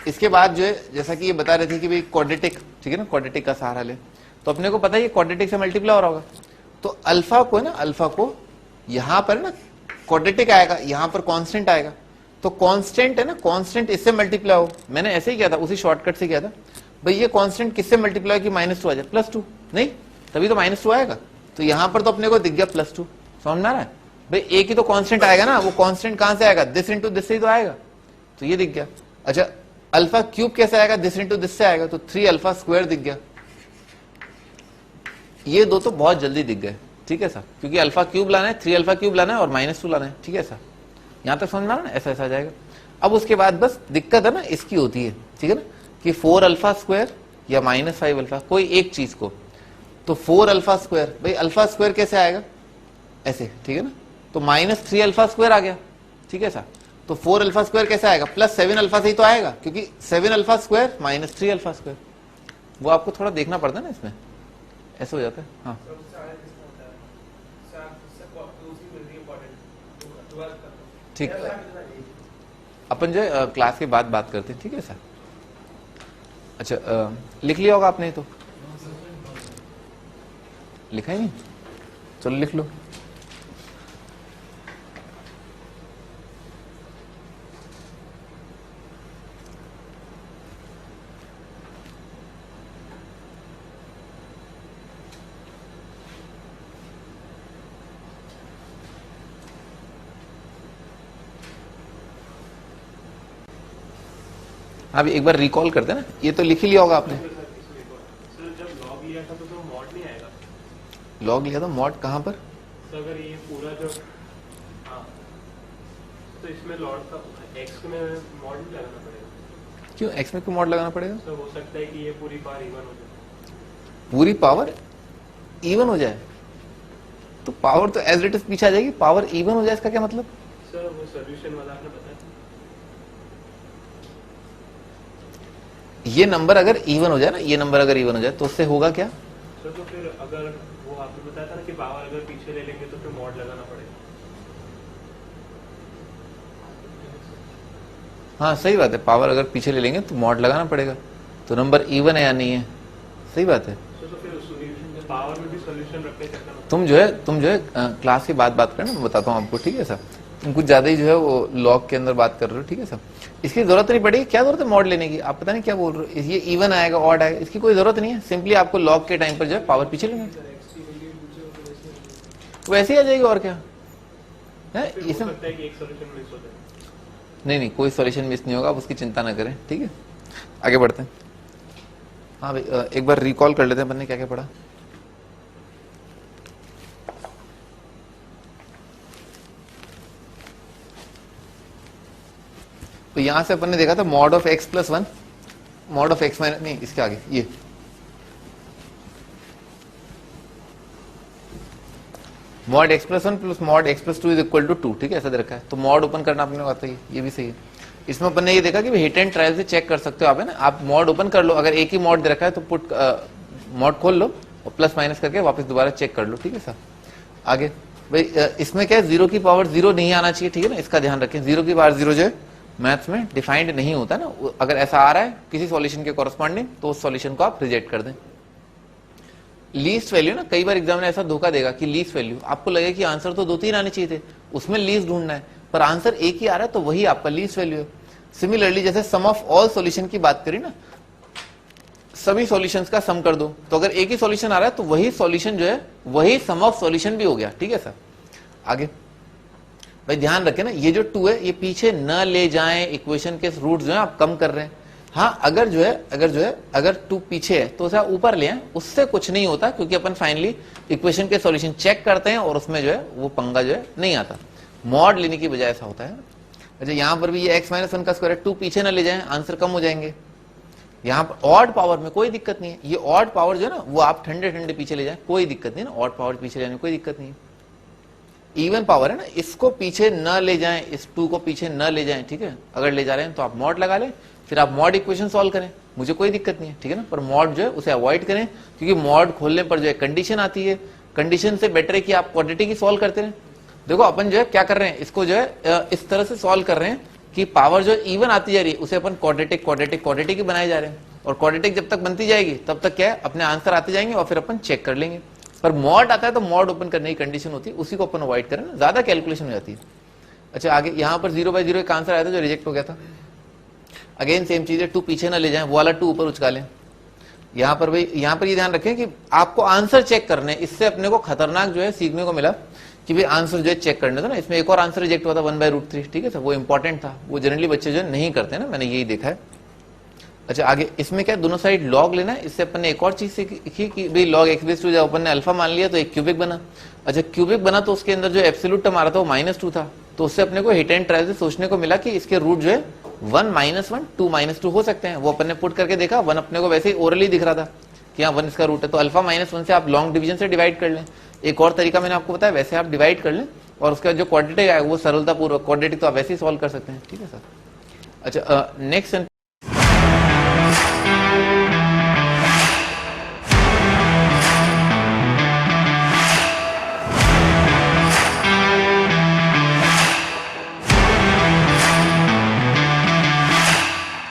इसके बाद जो है, जैसा कि ये बता रहे थे कि भाई क्वाड्रेटिक, ठीक है ना, क्वाड्रेटिक का सहारा ले, तो अपने को पता है ये क्वाड्रेटिक से मल्टीप्लाई हो रहा होगा, तो अल्फा को ना, अल्फा को यहां पर ना क्वाड्रेटिक आएगा, यहां पर कांस्टेंट आएगा, तो कांस्टेंट है ना, कांस्टेंट इससे मल्टीप्लाई हो, मैंने ऐसे ही किया था, उसी शॉर्टकट से किया था भाई। ये कांस्टेंट किससे मल्टीप्लाई कि -2 आ जाए, +2 नहीं, तभी तो -2 आएगा, तो यहां पर तो अपने को दिख गया +2, समझ में आ रहा है भाई। एक ही तो कांस्टेंट आएगा ना, वो कांस्टेंट कहां से आएगा, दिस इंटू दिस से ही तो आएगा, तो ये दिख गया। अच्छा अल्फा क्यूब कैसे आएगा, दिस इंटू दिस से आएगा, तो 3 अल्फा स्क्वायर दिख गया। ये दो तो बहुत जल्दी दिख गए, ठीक है सर, क्योंकि अल्फा क्यूब लाना है, 3 अल्फा क्यूब लाना है और -2 लाना है, ठीक है सर, यहां तक समझ में आ रहा है ना, ऐसा ऐसा आ जाएगा। अब उसके बाद बस दिक्कत है ना इसकी होती है, ठीक है ना, कि 4 अल्फा स्क्वायर या -5 अल्फा, कोई एक चीज को, तो 4 अल्फा स्क्वायर, भाई अल्फा स्क्वायर कैसे आएगा, ऐसे, ठीक है ना, तो -3 अल्फा स्क्वायर आ गया, ठीक है सर। तो 4 अल्फा स्क्वायर कैसे आएगा, +7 अल्फा से ही तो आएगा, क्योंकि 7 अल्फा स्क्वायर -3 अल्फा स्क्वायर, वो आपको थोड़ा देखना पड़ता है ना इसमें, ऐसे हो जाता है। हाँ ठीक, अपन जो है क्लास के बाद बात करते हैं, ठीक है सर। अच्छा लिख लिया होगा आपने, तो लिखा ही नहीं, चलो लिख लो। आप एक बार रिकॉल करते हैं ना, ये तो लिख ही लिया होगा आपने। सर जब लॉग लिया था तो मॉड नहीं आएगा, लॉग लिया था, मॉड कहाँ पर, तो अगर ये पूरा जो, हाँ, तो इसमें लॉग का एक्स में मॉड नहीं लगाना पड़ेगा, क्यों एक्स में क्यों मॉड लगाना पड़ेगा, तो हो सकता है कि ये पूरी पावर इवन हो जाए, पूरी पावर इवन हो जाए, तो पावर तो एज इट इज पीछे आ जाएगी, पावर इवन हो जाए इसका क्या मतलब, सर वो सोल्यूशन वाला आपने बताया, ये नंबर अगर इवन हो जाए ना, ये नंबर अगर इवन हो जाए तो उससे होगा क्या, सर तो फिर अगर वो आपने बताया था ना कि पावर अगर पीछे ले लेंगे तो फिर मॉड लगाना पड़ेगा, हाँ सही बात है, पावर अगर पीछे ले लेंगे तो मॉड लगाना पड़ेगा, तो नंबर इवन है या नहीं है, सही बात है। सर तो फिर सोल्यूशन पावर में भी सोल्यूशन रख के चलना, तुम जो है क्लास के बाद बात करना, मैं बताता हूँ आपको, ठीक है सर। तुम कुछ ज्यादा ही जो है वो लॉग के अंदर बात कर रहे हो, ठीक है सर, इसकी जरूरत नहीं पड़ेगी, क्या जरूरत है मॉड लेने की, आप पता नहीं क्या बोल रहे हो, ये इवन आएगा ऑड आएगा, इसकी कोई जरूरत नहीं है, सिंपली आपको लॉग के टाइम पर जो है पावर पीछे लेना, वैसे ही आ जाएगी, और क्या है हो सकता है कि एक सोल्यूशन मिस हो जाए, नहीं कोई सॉल्यूशन मिस नहीं होगा, आप उसकी चिंता ना करें, ठीक है, आगे बढ़ते हैं। हाँ भाई एक बार रिकॉल कर लेते हैं अपन ने क्या क्या पढ़ा। तो यहां से अपन ने देखा था mod of x+1, mod of x minus, नहीं इसके आगे ये mod x plus 1 plus mod x plus 2 is equal to 2, ठीक है, ऐसा दे रखा है। तो मॉड ओपन करना अपने को आता है, ये भी सही है। इसमें अपन ने ये देखा कि हिट एंड ट्रायल से चेक कर सकते हो आप, है ना, आप मॉड ओपन कर लो, अगर एक ही मॉड दे रखा है तो पुट मॉड खोल लो और प्लस माइनस करके वापस दोबारा चेक कर लो, ठीक है सर। आगे भाई इसमें क्या है, 0 की पावर 0 नहीं आना चाहिए, ठीक है ना, इसका ध्यान रखें। 0 की पावर 0 जो है मैथ्स में डिफाइंड नहीं होता ना, अगर ऐसा आ रहा है किसी सॉल्यूशन के कॉरस्पॉन्डिंग तो उस सॉल्यूशन को आप रिजेक्ट कर दें। लीस्ट वैल्यू ना, कई बार एग्जाम में ऐसा धोखा देगा कि लीस्ट वैल्यू, आपको लगे कि आंसर तो 2-3 आने चाहिए थे, उसमें लीस्ट ढूंढना है, पर आंसर एक ही आ रहा है तो वही आपका लीस्ट वैल्यू है। सिमिलरली जैसे सम ऑफ ऑल सॉल्यूशन की बात करी ना, सभी सॉल्यूशंस का सम कर दो, तो अगर एक ही सॉल्यूशन आ रहा है तो वही सॉल्यूशन जो है वही सम ऑफ सॉल्यूशन भी हो गया, ठीक है सर। आगे भाई ध्यान रखें ना, ये जो 2 है ये पीछे न ले जाएं, इक्वेशन के रूट जो है आप कम कर रहे हैं। हाँ अगर 2 पीछे है तो उसे आप ऊपर ले आए, उससे कुछ नहीं होता, क्योंकि अपन फाइनली इक्वेशन के सॉल्यूशन चेक करते हैं और उसमें जो है वो पंगा जो है नहीं आता। मॉड लेने की बजाय ऐसा होता है। अच्छा यहाँ पर भी ये x माइनस 1 का स्क्वायर है, 2 पीछे न ले जाए, आंसर कम हो जाएंगे। यहाँ पर ऑड पावर में कोई दिक्कत नहीं है, ये ऑड पावर जो है ना वो आप ठंडे ठंडे पीछे ले जाए, कोई दिक्कत नहीं है ना, ऑड पावर पीछे ले जाने कोई दिक्कत नहीं है। इवन पावर है ना, इसको पीछे न ले जाएं, इस 2 को पीछे न ले जाएं, ठीक है। अगर ले जा रहे हैं तो आप मॉड लगा लें, फिर आप मॉड इक्वेशन सॉल्व करें, मुझे कोई दिक्कत नहीं है, ठीक है ना। पर मॉड जो है उसे अवॉइड करें, क्योंकि मॉड खोलने पर जो है कंडीशन आती है, कंडीशन से बेटर है कि आप क्वाड्रेटिक ही सॉल्व करते रहें। देखो अपन जो है क्या कर रहे हैं, इसको जो है इस तरह से सॉल्व कर रहे हैं कि पावर जो इवन आती जा रही है उसे अपन क्वाड्रेटिक ही बनाए जा रहे हैं, और क्वाड्रेटिक जब तक बनती जाएगी तब तक क्या है अपने आंसर आते जाएंगे और फिर अपन चेक कर लेंगे। पर मॉड आता है तो मॉड ओपन करने की कंडीशन होती है, उसी को अपन अवॉइड करें ना, ज्यादा कैलकुलेशन हो जाती है। अच्छा आगे यहाँ पर 0/0 एक आंसर आया था जो रिजेक्ट हो गया था। अगेन सेम चीज है, 2 पीछे ना ले जाएं, वो वाला 2 ऊपर उचका लें। यहाँ पर भाई यहाँ पर ये ध्यान रखें कि आपको आंसर चेक करने, इससे अपने को खतरनाक जो है सीखने को मिला कि भाई आंसर जो है चेक करने था ना। इसमें एक और आंसर रिजेक्ट हुआ था 1/√3, ठीक है सर, वो इंपॉर्टेंट था, वो जनरली बच्चे जो है नहीं करते ना, मैंने यही देखा है। अच्छा आगे इसमें क्या दोनों साइड लॉग लेना है, इससे अपन ने एक और चीज सीखी कि भाई log x/2 जब अपन ने अल्फा मान लिया तो एक क्यूबिक बना। अच्छा क्यूबिक बना तो उसके अंदर जो एब्सोल्यूट टर्म आ रहा था वो -2 था, तो उससे अपने को हिट एंड ट्रायल से सोचने को मिला कि इसके रूट जो है 1 -1 2 -2 हो सकते हैं। वो अपन ने पुट करके देखा, 1 अपने को वैसे ही ओरली दिख रहा था कि हाँ 1 इसका रूट है, तो अल्फा -1 से आप लॉन्ग डिवीजन से डिवाइड कर लें। एक और तरीका मैंने आपको बताया, वैसे आप डिवाइड कर लें और उसका जो क्वाड्रेटिक आएगा वो सरलता पूर्वक, क्वाड्रेटिक तो आप वैसे ही सॉल्व कर सकते हैं, ठीक है सर। अच्छा नेक्स्ट